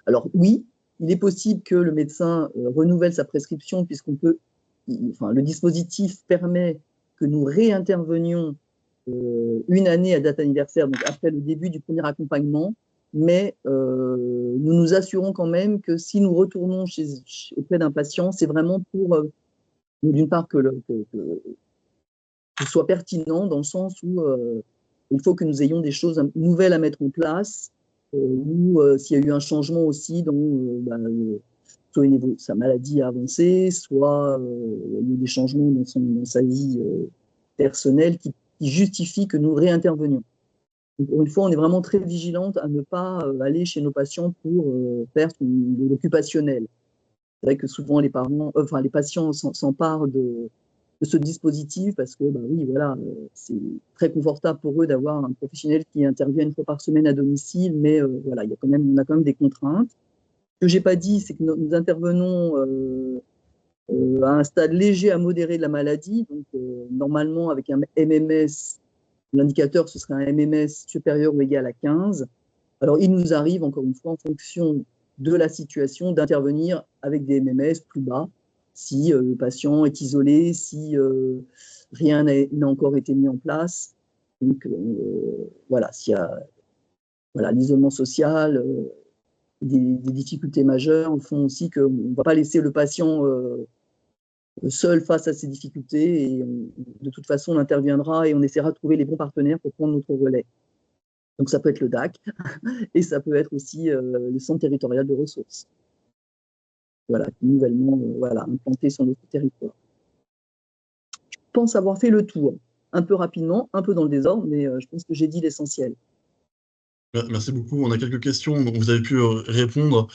Alors oui, il est possible que le médecin renouvelle sa prescription puisqu'on peut, le dispositif permet que nous réintervenions une année à date anniversaire, donc après le début du premier accompagnement, mais nous nous assurons quand même que si nous retournons auprès d'un patient, c'est vraiment pour, d'une part, que ce soit pertinent dans le sens où il faut que nous ayons des choses nouvelles à mettre en place, ou s'il y a eu un changement aussi dans soit sa maladie a avancé, soit il y a eu des changements dans sa vie personnelle qui justifient que nous réintervenions. Encore une fois, on est vraiment très vigilante à ne pas aller chez nos patients pour faire de l'occupationnel. C'est vrai que souvent les patients s'emparent de ce dispositif parce que oui, voilà, c'est très confortable pour eux d'avoir un professionnel qui intervient une fois par semaine à domicile, mais voilà, on a quand même des contraintes. Ce que j'ai pas dit, c'est que nous intervenons à un stade léger à modéré de la maladie, donc normalement avec un MMS, l'indicateur ce serait un MMS supérieur ou égal à 15. Alors il nous arrive encore une fois en fonction de la situation d'intervenir avec des MMS plus bas, si le patient est isolé, si rien n'a encore été mis en place. Donc voilà, s'il y a l'isolement social, des difficultés majeures font aussi qu'on ne va pas laisser le patient seul face à ces difficultés et de toute façon on interviendra et on essaiera de trouver les bons partenaires pour prendre notre relais. Donc ça peut être le DAC et ça peut être aussi le centre territorial de ressources. Voilà, nouvellement implanté sur notre territoire. Je pense avoir fait le tour, un peu rapidement, un peu dans le désordre, mais je pense que j'ai dit l'essentiel. Merci beaucoup. On a quelques questions, donc vous avez pu répondre.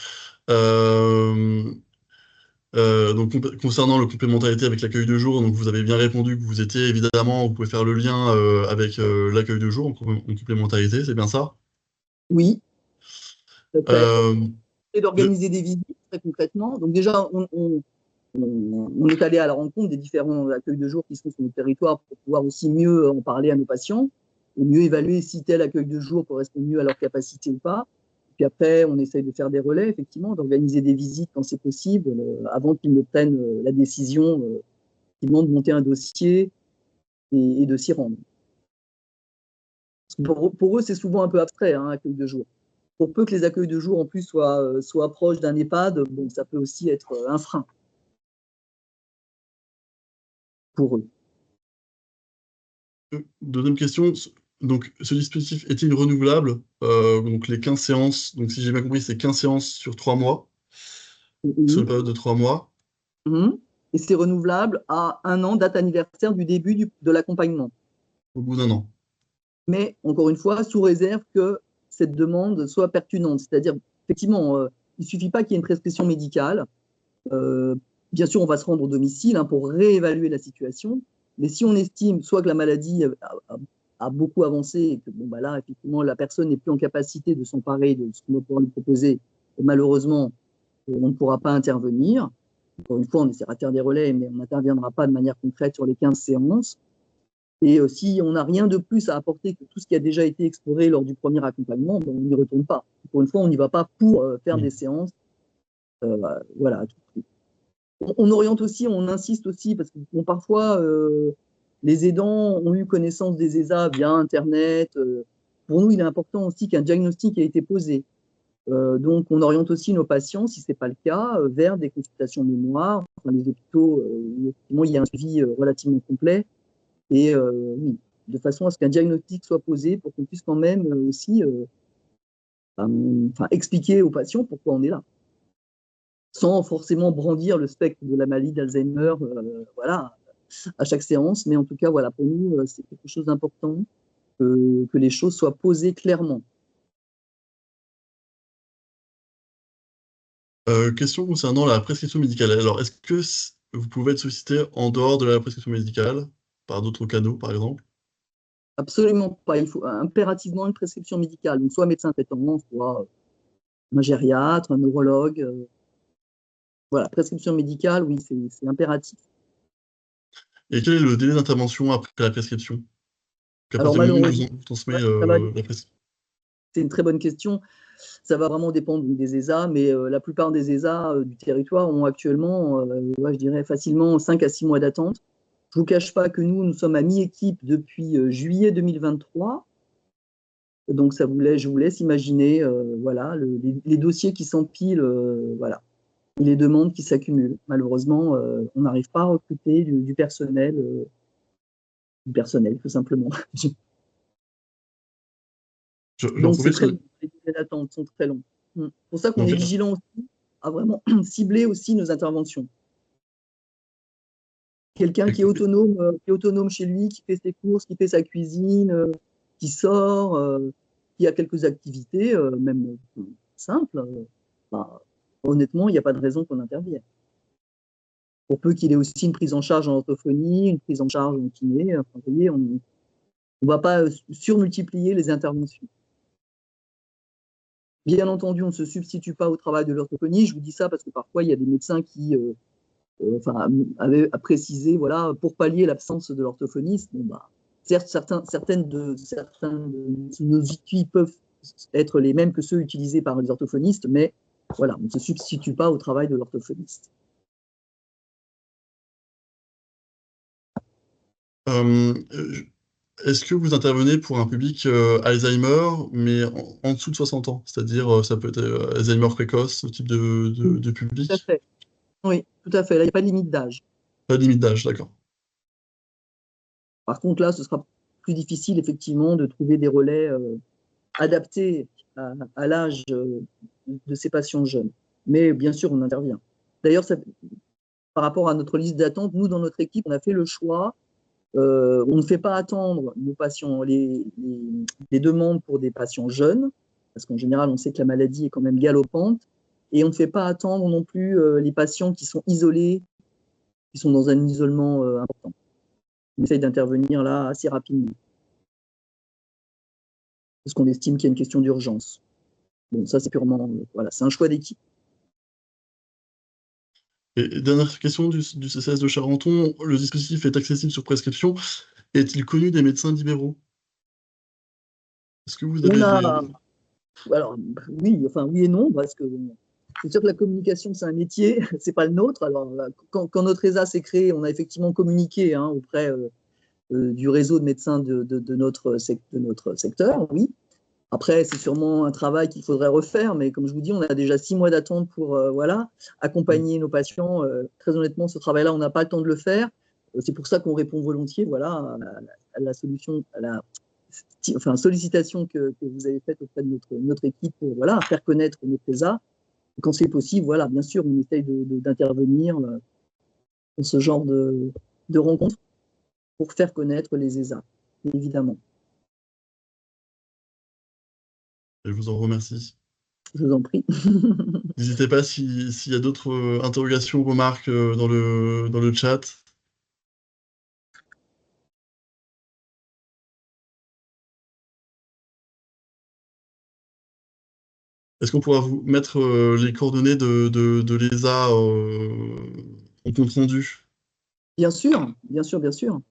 Donc concernant la complémentarité avec l'accueil de jour, donc vous avez bien répondu que vous étiez évidemment, vous pouvez faire le lien avec l'accueil de jour en complémentarité, c'est bien ça? Oui. Et d'organiser des visites très concrètement. Donc déjà, on est allé à la rencontre des différents accueils de jour qui sont sur notre territoire pour pouvoir aussi mieux en parler à nos patients et mieux évaluer si tel accueil de jour correspond mieux à leur capacité ou pas. Puis après, on essaye de faire des relais, effectivement, d'organiser des visites quand c'est possible, avant qu'ils ne prennent la décision, effectivement, de monter un dossier et de s'y rendre. Pour eux, c'est souvent un peu abstrait, accueil de jour. Pour peu que les accueils de jour, en plus, soient proches d'un EHPAD, bon, ça peut aussi être un frein pour eux. Deuxième question, donc ce dispositif est-il renouvelable? Donc les 15 séances, donc si j'ai bien compris, c'est 15 séances sur 3 mois, sur une période de 3 mois. Et c'est renouvelable à 1 an, date anniversaire du début de l'accompagnement. Au bout d'1 an. Mais encore une fois, sous réserve que cette demande soit pertinente. C'est-à-dire, effectivement, il ne suffit pas qu'il y ait une prescription médicale. Bien sûr, on va se rendre au domicile pour réévaluer la situation. Mais si on estime soit que la maladie a beaucoup avancé et que là, effectivement, la personne n'est plus en capacité de s'emparer de ce qu'on va pouvoir lui proposer, et malheureusement, on ne pourra pas intervenir. Encore une fois, on essaiera de faire des relais, mais on n'interviendra pas de manière concrète sur les 15 séances. Et si on n'a rien de plus à apporter que tout ce qui a déjà été exploré lors du premier accompagnement, on n'y retourne pas. Pour une fois, on n'y va pas pour faire des séances. Voilà, à tout prix. On oriente aussi, on insiste aussi, parce que parfois, les aidants ont eu connaissance des ESA via Internet. Pour nous, il est important aussi qu'un diagnostic ait été posé. Donc, on oriente aussi nos patients, si ce n'est pas le cas, vers des consultations mémoire, les hôpitaux où il y a un suivi relativement complet. Et oui, de façon à ce qu'un diagnostic soit posé pour qu'on puisse quand même aussi expliquer aux patients pourquoi on est là, sans forcément brandir le spectre de la maladie d'Alzheimer, à chaque séance. Mais en tout cas, voilà, pour nous, c'est quelque chose d'important que les choses soient posées clairement. Question concernant la prescription médicale. Alors, est-ce que vous pouvez être sollicité en dehors de la prescription médicale, par d'autres canaux, par exemple? Absolument pas. Il faut impérativement une prescription médicale. Donc, soit médecin traitant, soit un gériatre, un neurologue. Voilà, prescription médicale, oui, c'est impératif. Et quel est le délai d'intervention après la prescription? Alors, malheureusement, vous transmet la prescription. c'est une très bonne question. Ça va vraiment dépendre des ESA, mais la plupart des ESA du territoire ont actuellement, je dirais facilement 5 à 6 mois d'attente. Je ne vous cache pas que nous sommes à mi-équipe depuis juillet 2023. Donc, je vous laisse imaginer voilà, les dossiers qui s'empilent, voilà, et les demandes qui s'accumulent. Malheureusement, on n'arrive pas à recruter du personnel tout simplement. Donc, c'est très long. Les délais d'attente sont très longs. C'est pour ça qu'on est vigilant aussi à vraiment cibler aussi nos interventions. Quelqu'un qui est autonome chez lui, qui fait ses courses, qui fait sa cuisine, qui sort, qui a quelques activités, même simples, honnêtement, il n'y a pas de raison qu'on intervienne. Pour peu qu'il ait aussi une prise en charge en orthophonie, une prise en charge en kiné, enfin, vous voyez, on ne va pas surmultiplier les interventions. Bien entendu, on ne se substitue pas au travail de l'orthophonie. Je vous dis ça parce que parfois, il y a des médecins qui avaient précisé, voilà, pour pallier l'absence de l'orthophoniste. Bon, certes, certaines de nos outils peuvent être les mêmes que ceux utilisés par les orthophonistes, mais voilà, on ne se substitue pas au travail de l'orthophoniste. Est-ce que vous intervenez pour un public Alzheimer, mais en dessous de 60 ans? C'est-à-dire, ça peut être Alzheimer précoce, ce type de public? Tout à fait. Oui, tout à fait. Là, il n'y a pas de limite d'âge. Pas de limite d'âge, d'accord. Par contre, là, ce sera plus difficile, effectivement, de trouver des relais adaptés à l'âge de ces patients jeunes. Mais bien sûr, on intervient. D'ailleurs, par rapport à notre liste d'attente, nous, dans notre équipe, on a fait le choix. On ne fait pas attendre nos patients, les demandes pour des patients jeunes, parce qu'en général, on sait que la maladie est quand même galopante, et on ne fait pas attendre non plus les patients qui sont isolés, qui sont dans un isolement important. On essaye d'intervenir là assez rapidement, parce qu'on estime qu'il y a une question d'urgence. Bon, ça, c'est purement, voilà, c'est un choix d'équipe. Et dernière question du CCAS de Charenton, le dispositif est accessible sur prescription. Est-il connu des médecins libéraux? Est-ce que vous avez Alors, oui, enfin, oui et non, parce que c'est sûr que la communication, c'est un métier, c'est pas le nôtre. Alors, quand notre ESA s'est créé, on a effectivement communiqué auprès du réseau de médecins de notre secteur, oui. Après, c'est sûrement un travail qu'il faudrait refaire, mais comme je vous dis, on a déjà 6 mois d'attente pour voilà, accompagner nos patients. Très honnêtement, ce travail-là, on n'a pas le temps de le faire. C'est pour ça qu'on répond volontier voilà, à la solution, à la sollicitation que vous avez faite auprès de notre équipe pour voilà, faire connaître notre ESA. Et quand c'est possible, voilà, bien sûr, on essaye d'intervenir dans ce genre de rencontres pour faire connaître les ESA, évidemment. Je vous en remercie. Je vous en prie. N'hésitez pas s'il y a d'autres interrogations ou remarques dans le chat. Est-ce qu'on pourra vous mettre les coordonnées de l'ESA en compte rendu? Bien sûr, bien sûr, bien sûr.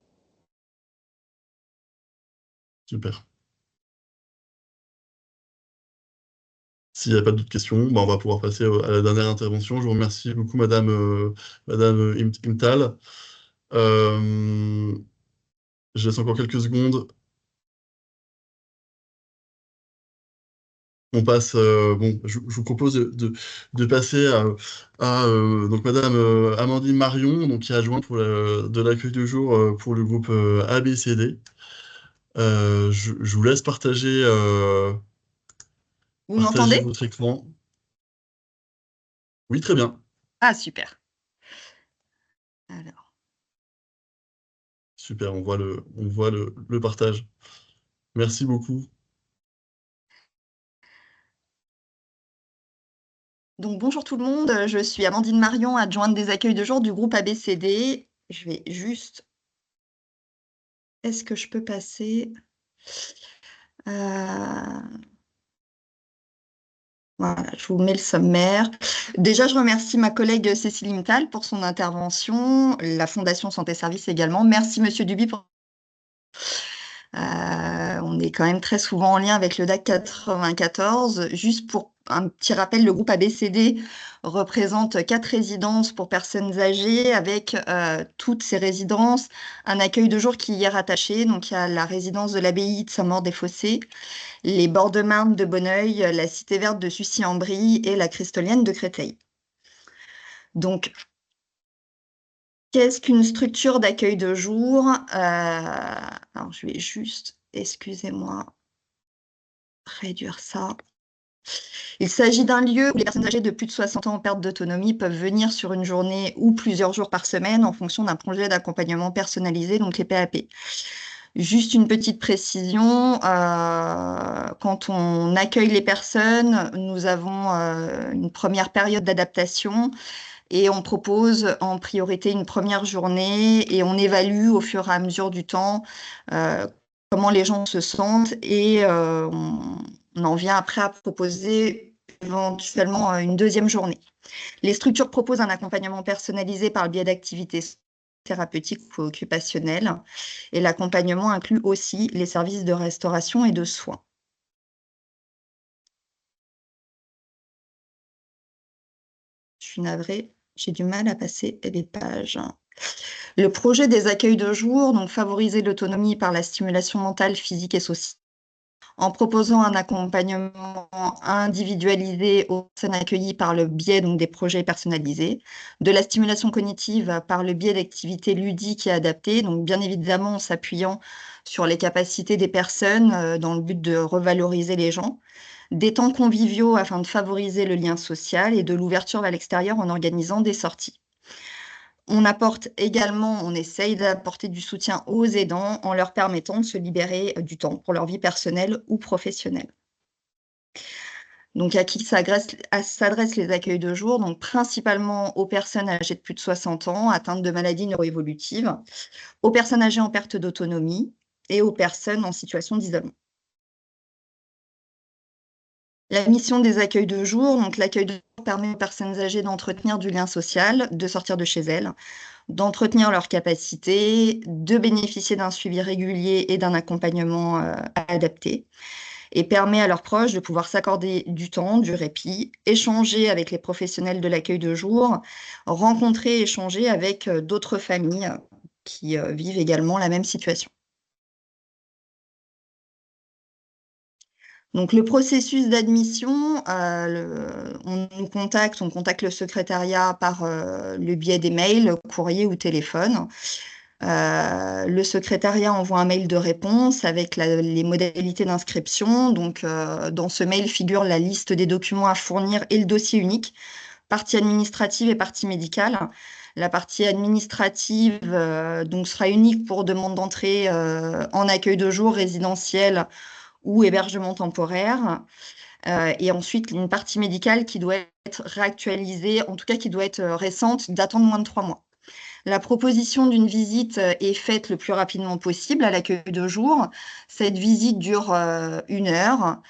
Super. S'il n'y a pas d'autres questions, on va pouvoir passer à la dernière intervention. Je vous remercie beaucoup, Madame Imtal. Je laisse encore quelques secondes. On passe, je vous propose de passer à donc Madame Amandine Marion, donc, qui est adjointe de l'accueil de jour pour le groupe ABCD. Je vous laisse partager, Vous m'entendez? votre écran. Oui, très bien. Ah, super. Alors. Super, on voit le partage. Merci beaucoup. Donc, bonjour tout le monde, je suis Amandine Marion, adjointe des accueils de jour du groupe ABCD. Je vais juste... Est-ce que je peux passer... Voilà, je vous mets le sommaire. Déjà, je remercie ma collègue Cécile Imtal pour son intervention, la Fondation Santé Service également. Merci Monsieur Duby pour... On est quand même très souvent en lien avec le DAC 94. Juste pour un petit rappel, le groupe ABCD représente 4 résidences pour personnes âgées avec toutes ces résidences, un accueil de jour qui y est rattaché. Donc, il y a la résidence de l'abbaye de Saint-Maur-des-Fossés, les Bords de Marne de Bonneuil, la Cité Verte de Sucy-en-Brie et la Cristolienne de Créteil. Donc, qu'est-ce qu'une structure d'accueil de jour? Alors, je vais juste, excusez-moi, réduire ça. Il s'agit d'un lieu où les personnes âgées de plus de 60 ans en perte d'autonomie peuvent venir sur une journée ou plusieurs jours par semaine en fonction d'un projet d'accompagnement personnalisé, donc les PAP. Juste une petite précision, quand on accueille les personnes, nous avons une première période d'adaptation et on propose en priorité une première journée et on évalue au fur et à mesure du temps comment les gens se sentent et on en vient après à proposer éventuellement une deuxième journée. Les structures proposent un accompagnement personnalisé par le biais d'activités thérapeutiques ou occupationnelles et l'accompagnement inclut aussi les services de restauration et de soins. Je suis navrée, j'ai du mal à passer les pages. Le projet des accueils de jour, donc favoriser l'autonomie par la stimulation mentale, physique et sociale, en proposant un accompagnement individualisé aux personnes accueillies par le biais donc, des projets personnalisés, de la stimulation cognitive par le biais d'activités ludiques et adaptées, donc bien évidemment en s'appuyant sur les capacités des personnes dans le but de revaloriser les gens, des temps conviviaux afin de favoriser le lien social et de l'ouverture vers l'extérieur en organisant des sorties. On apporte également, on essaye d'apporter du soutien aux aidants en leur permettant de se libérer du temps pour leur vie personnelle ou professionnelle. Donc, à qui s'adressent les accueils de jour? Donc, principalement aux personnes âgées de plus de 60 ans, atteintes de maladies neuroévolutives, aux personnes âgées en perte d'autonomie et aux personnes en situation d'isolement. La mission des accueils de jour, donc l'accueil de jour permet aux personnes âgées d'entretenir du lien social, de sortir de chez elles, d'entretenir leurs capacités, de bénéficier d'un suivi régulier et d'un accompagnement adapté, et permet à leurs proches de pouvoir s'accorder du temps, du répit, échanger avec les professionnels de l'accueil de jour, rencontrer et échanger avec d'autres familles qui vivent également la même situation. Donc, le processus d'admission, on contacte le secrétariat par le biais des mails, courrier ou téléphone. Le secrétariat envoie un mail de réponse avec les modalités d'inscription. Donc, dans ce mail figure la liste des documents à fournir et le dossier unique, partie administrative et partie médicale. La partie administrative donc, sera unique pour demande d'entrée en accueil de jour résidentiel ou hébergement temporaire. Et ensuite, une partie médicale qui doit être réactualisée, en tout cas qui doit être récente, datant de moins de 3 mois. La proposition d'une visite est faite le plus rapidement possible à l'accueil de jour. Cette visite dure 1 heure.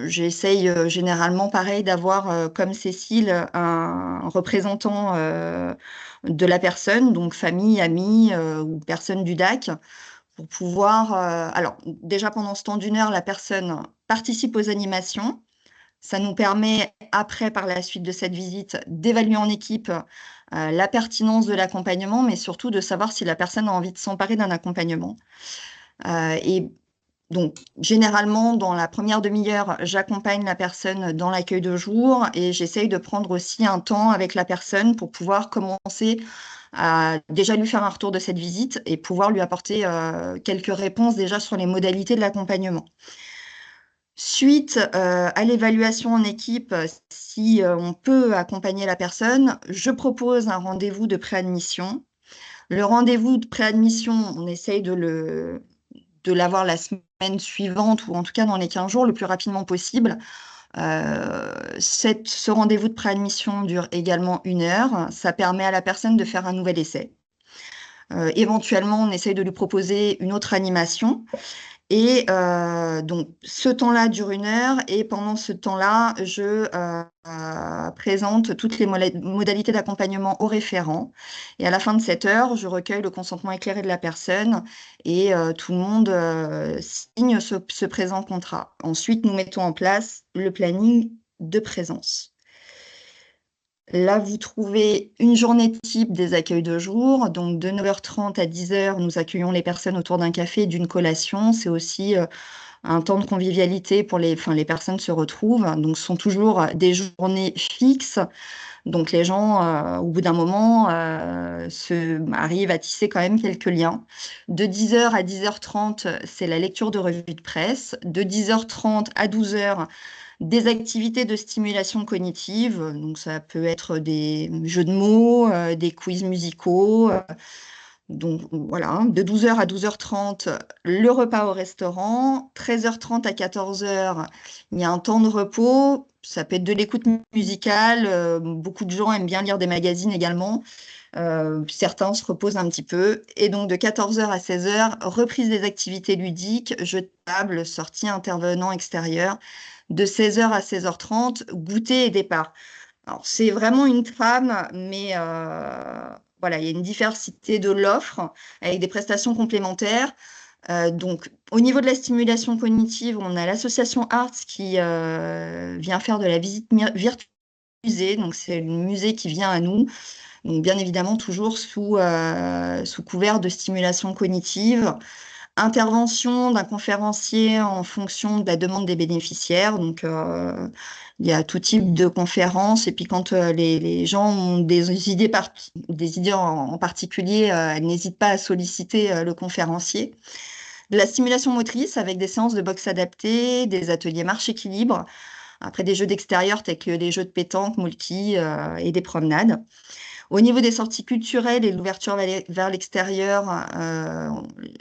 J'essaye généralement, pareil, d'avoir, comme Cécile, un représentant de la personne, donc famille, amis ou personne du DAC, pour pouvoir... alors, déjà pendant ce temps d'1 heure, la personne participe aux animations. Ça nous permet, après, par la suite de cette visite, d'évaluer en équipe la pertinence de l'accompagnement, mais surtout de savoir si la personne a envie de s'emparer d'un accompagnement. Et donc, généralement, dans la première demi-heure, j'accompagne la personne dans l'accueil de jour et j'essaye de prendre aussi un temps avec la personne pour pouvoir commencer à déjà lui faire un retour de cette visite et pouvoir lui apporter quelques réponses déjà sur les modalités de l'accompagnement. Suite à l'évaluation en équipe, si on peut accompagner la personne, je propose un rendez-vous de préadmission. Le rendez-vous de préadmission, on essaye de l'avoir la semaine suivante ou en tout cas dans les 15 jours le plus rapidement possible. Ce rendez-vous de préadmission dure également 1 heure. Ça permet à la personne de faire un nouvel essai. Éventuellement, on essaye de lui proposer une autre animation. Et donc, ce temps-là dure 1 heure et pendant ce temps-là, je présente toutes les modalités d'accompagnement au référent. Et à la fin de cette heure, je recueille le consentement éclairé de la personne et tout le monde signe ce présent contrat. Ensuite, nous mettons en place le planning de présence. Là, vous trouvez une journée type des accueils de jour. Donc, de 9h30 à 10h, nous accueillons les personnes autour d'un café et d'une collation. C'est aussi un temps de convivialité pour les personnes se retrouvent. Donc, ce sont toujours des journées fixes. Donc, les gens, au bout d'un moment, arrivent à tisser quand même quelques liens. De 10h à 10h30, c'est la lecture de revues de presse. De 10h30 à 12h, des activités de stimulation cognitive, donc ça peut être des jeux de mots, des quiz musicaux. Donc voilà, de 12h à 12h30, le repas au restaurant. 13h30 à 14h, il y a un temps de repos. Ça peut être de l'écoute musicale. Beaucoup de gens aiment bien lire des magazines également. Certains se reposent un petit peu. Et donc de 14h à 16h, reprise des activités ludiques, jeux de table, sorties, intervenants extérieurs. De 16h à 16h30, goûter et départ. Alors, c'est vraiment une trame, mais voilà, il y a une diversité de l'offre avec des prestations complémentaires. Donc, au niveau de la stimulation cognitive, on a l'association Arts qui vient faire de la visite virtuelle musée. Donc, c'est le musée qui vient à nous. Donc, bien évidemment, toujours sous couvert de stimulation cognitive. Intervention d'un conférencier en fonction de la demande des bénéficiaires. Donc, il y a tout type de conférences. Et puis, quand les gens ont des idées en particulier, elles n'hésitent pas à solliciter le conférencier. De la stimulation motrice avec des séances de boxe adaptées, des ateliers marche-équilibre. Après, des jeux d'extérieur tels que des jeux de pétanque, multi et des promenades. Au niveau des sorties culturelles et l'ouverture vers l'extérieur,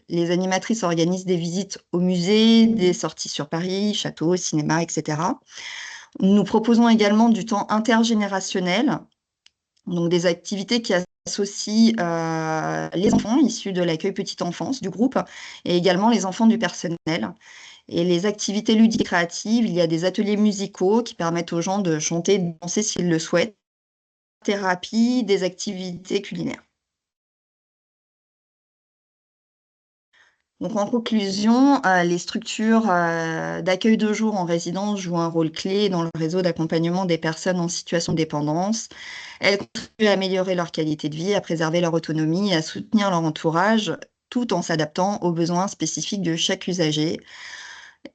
les animatrices organisent des visites au musée, des sorties sur Paris, châteaux, cinéma, etc. Nous proposons également du temps intergénérationnel, donc des activités qui associent les enfants issus de l'accueil petite enfance du groupe et également les enfants du personnel. Et les activités ludiques et créatives, il y a des ateliers musicaux qui permettent aux gens de chanter et de danser s'ils le souhaitent. Thérapie, des activités culinaires. Donc, en conclusion, les structures d'accueil de jour en résidence jouent un rôle clé dans le réseau d'accompagnement des personnes en situation de dépendance. Elles contribuent à améliorer leur qualité de vie, à préserver leur autonomie et à soutenir leur entourage, tout en s'adaptant aux besoins spécifiques de chaque usager.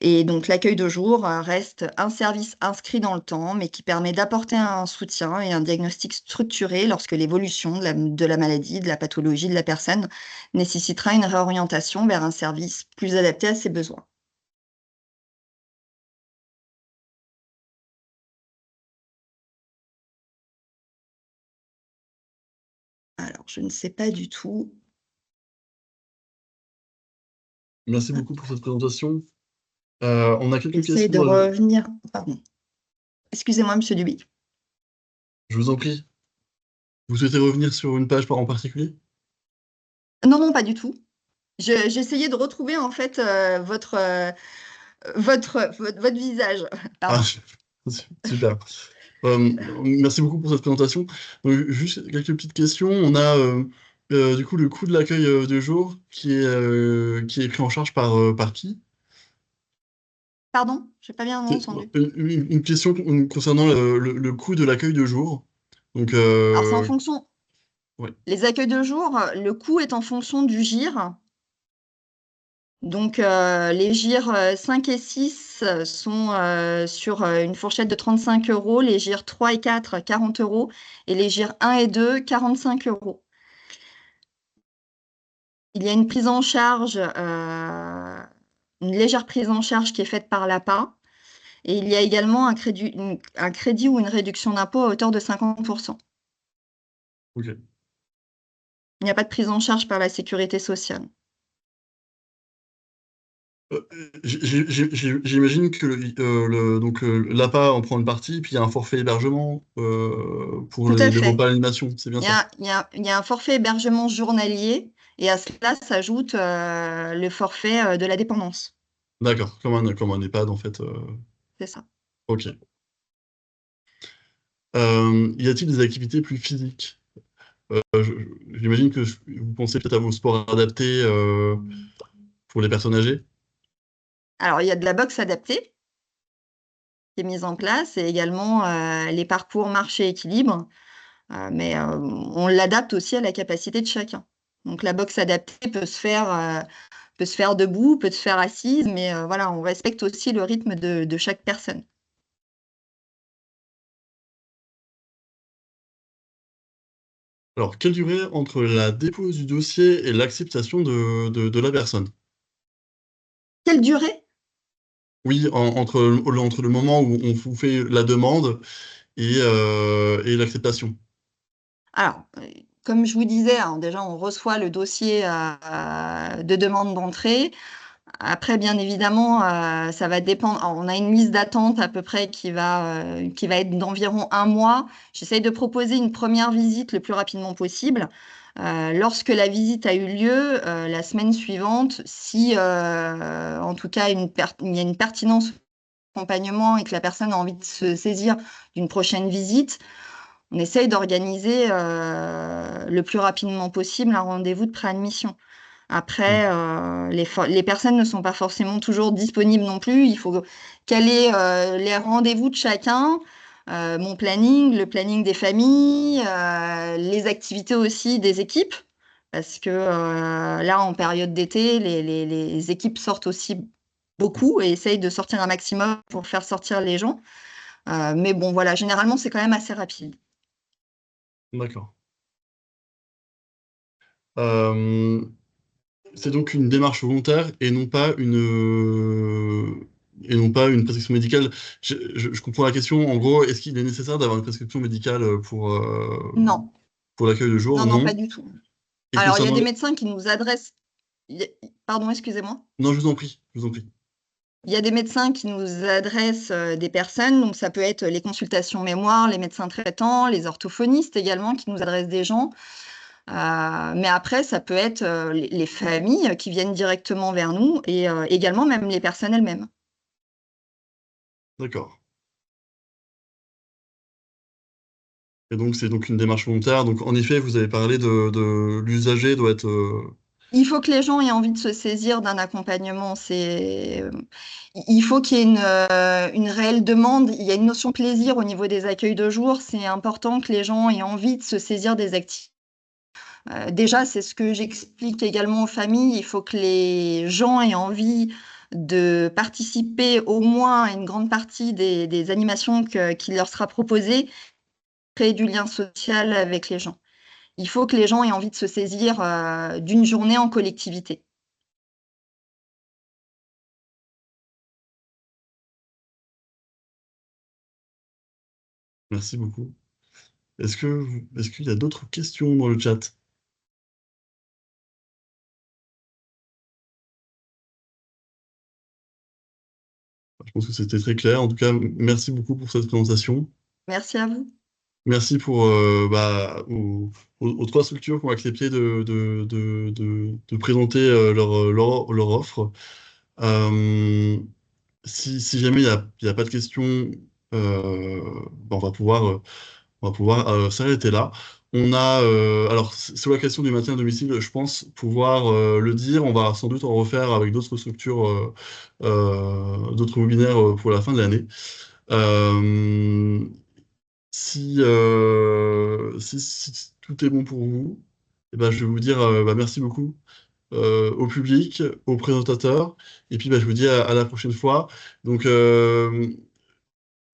Et donc, l'accueil de jour reste un service inscrit dans le temps, mais qui permet d'apporter un soutien et un diagnostic structuré lorsque l'évolution de la maladie, de la pathologie de la personne nécessitera une réorientation vers un service plus adapté à ses besoins. Alors, je ne sais pas du tout. Merci beaucoup pour cette présentation. On a quelques questions. J'essaie de revenir. Pardon. Excusez-moi, Monsieur Duby. Je vous en prie. Vous souhaitez revenir sur une page en particulier? Non, non, pas du tout. J'essayais de retrouver en fait votre visage. Pardon. Ah, super. Merci beaucoup pour cette présentation. Juste quelques petites questions. On a du coup le coût de l'accueil de jour qui est pris en charge par qui? Pardon, je n'ai pas bien entendu. Une question concernant le coût de l'accueil de jour. Donc, alors, c'est en fonction. Ouais. Les accueils de jour, le coût est en fonction du GIR. Donc, les GIR 5 et 6 sont sur une fourchette de 35 €, les GIR 3 et 4, 40 € et les GIR 1 et 2, 45 €. Il y a une prise en charge, une légère prise en charge qui est faite par l'APA. Et il y a également un crédit ou une réduction d'impôt à hauteur de 50%. Ok. Il n'y a pas de prise en charge par la sécurité sociale. J'imagine que l'APA en prend une partie, puis il y a un forfait hébergement pour les repas à l'animation, c'est bien ça? Il y a un forfait hébergement journalier, et à cela s'ajoute le forfait de la dépendance. D'accord, comme un EHPAD en fait. C'est ça. Ok. Y a-t-il des activités plus physiques? J'imagine que vous pensez peut-être à vos sports adaptés pour les personnes âgées? Alors, il y a de la boxe adaptée qui est mise en place et également les parcours marche et équilibre. Mais on l'adapte aussi à la capacité de chacun. Donc, la boxe adaptée peut se faire debout, peut se faire assise, mais voilà, on respecte aussi le rythme de chaque personne. Alors, quelle durée entre la dépose du dossier et l'acceptation de la personne? Quelle durée? Oui, entre le moment où on vous fait la demande et l'acceptation. Alors, comme je vous disais, hein, déjà, on reçoit le dossier de demande d'entrée. Après, bien évidemment, ça va dépendre. Alors, on a une liste d'attente à peu près qui va être d'environ 1 mois. J'essaye de proposer une première visite le plus rapidement possible. Lorsque la visite a eu lieu, la semaine suivante, si en tout cas il y a une pertinence au accompagnement et que la personne a envie de se saisir d'une prochaine visite, on essaye d'organiser le plus rapidement possible un rendez-vous de préadmission. Après, les personnes ne sont pas forcément toujours disponibles non plus. Il faut caler les rendez-vous de chacun, mon planning, le planning des familles, les activités aussi des équipes. Parce que là, en période d'été, les équipes sortent aussi beaucoup et essayent de sortir un maximum pour faire sortir les gens. Mais bon, voilà, généralement, c'est quand même assez rapide. D'accord. C'est donc une démarche volontaire et non pas une prescription médicale. Je comprends la question. En gros, est-ce qu'il est nécessaire d'avoir une prescription médicale Non, pour l'accueil de jour? non, non, Non. pas du tout. Et Alors, il y a concernant des les... médecins qui nous adressent. Pardon, excusez-moi. Non, je vous en prie, je vous en prie. Il y a des médecins qui nous adressent des personnes, donc ça peut être les consultations mémoire, les médecins traitants, les orthophonistes également qui nous adressent des gens. Mais après, ça peut être les familles qui viennent directement vers nous et également même les personnes elles-mêmes. D'accord. Et donc, c'est donc une démarche volontaire. Donc, en effet, vous avez parlé de l'usager doit être... Il faut que les gens aient envie de se saisir d'un accompagnement. Il faut qu'il y ait une réelle demande. Il y a une notion de plaisir au niveau des accueils de jour. C'est important que les gens aient envie de se saisir des activités. Déjà, c'est ce que j'explique également aux familles. Il faut que les gens aient envie de participer au moins à une grande partie des animations qui leur sera proposée, créer du lien social avec les gens. Il faut que les gens aient envie de se saisir d'une journée en collectivité. Merci beaucoup. Est-ce qu'il y a d'autres questions dans le chat? Je pense que c'était très clair. En tout cas, merci beaucoup pour cette présentation. Merci à vous. Merci pour, aux 3 structures qui ont accepté de présenter leur offre. Si jamais il n'y a pas de questions, on va pouvoir s'arrêter là. Alors, sur la question du maintien à domicile, je pense pouvoir le dire. On va sans doute en refaire avec d'autres structures, d'autres webinaires pour la fin de l'année. Si tout est bon pour vous, eh ben, je vais vous dire merci beaucoup au public, aux présentateurs, et puis je vous dis à la prochaine fois. Donc,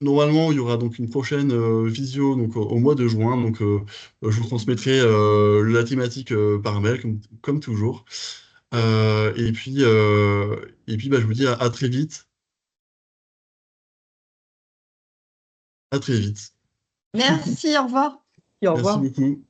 normalement, il y aura donc une prochaine visio donc, au mois de juin. Donc, je vous transmettrai la thématique par mail, comme toujours. Et puis, je vous dis à très vite. À très vite. Merci, au revoir. Au Merci revoir. beaucoup.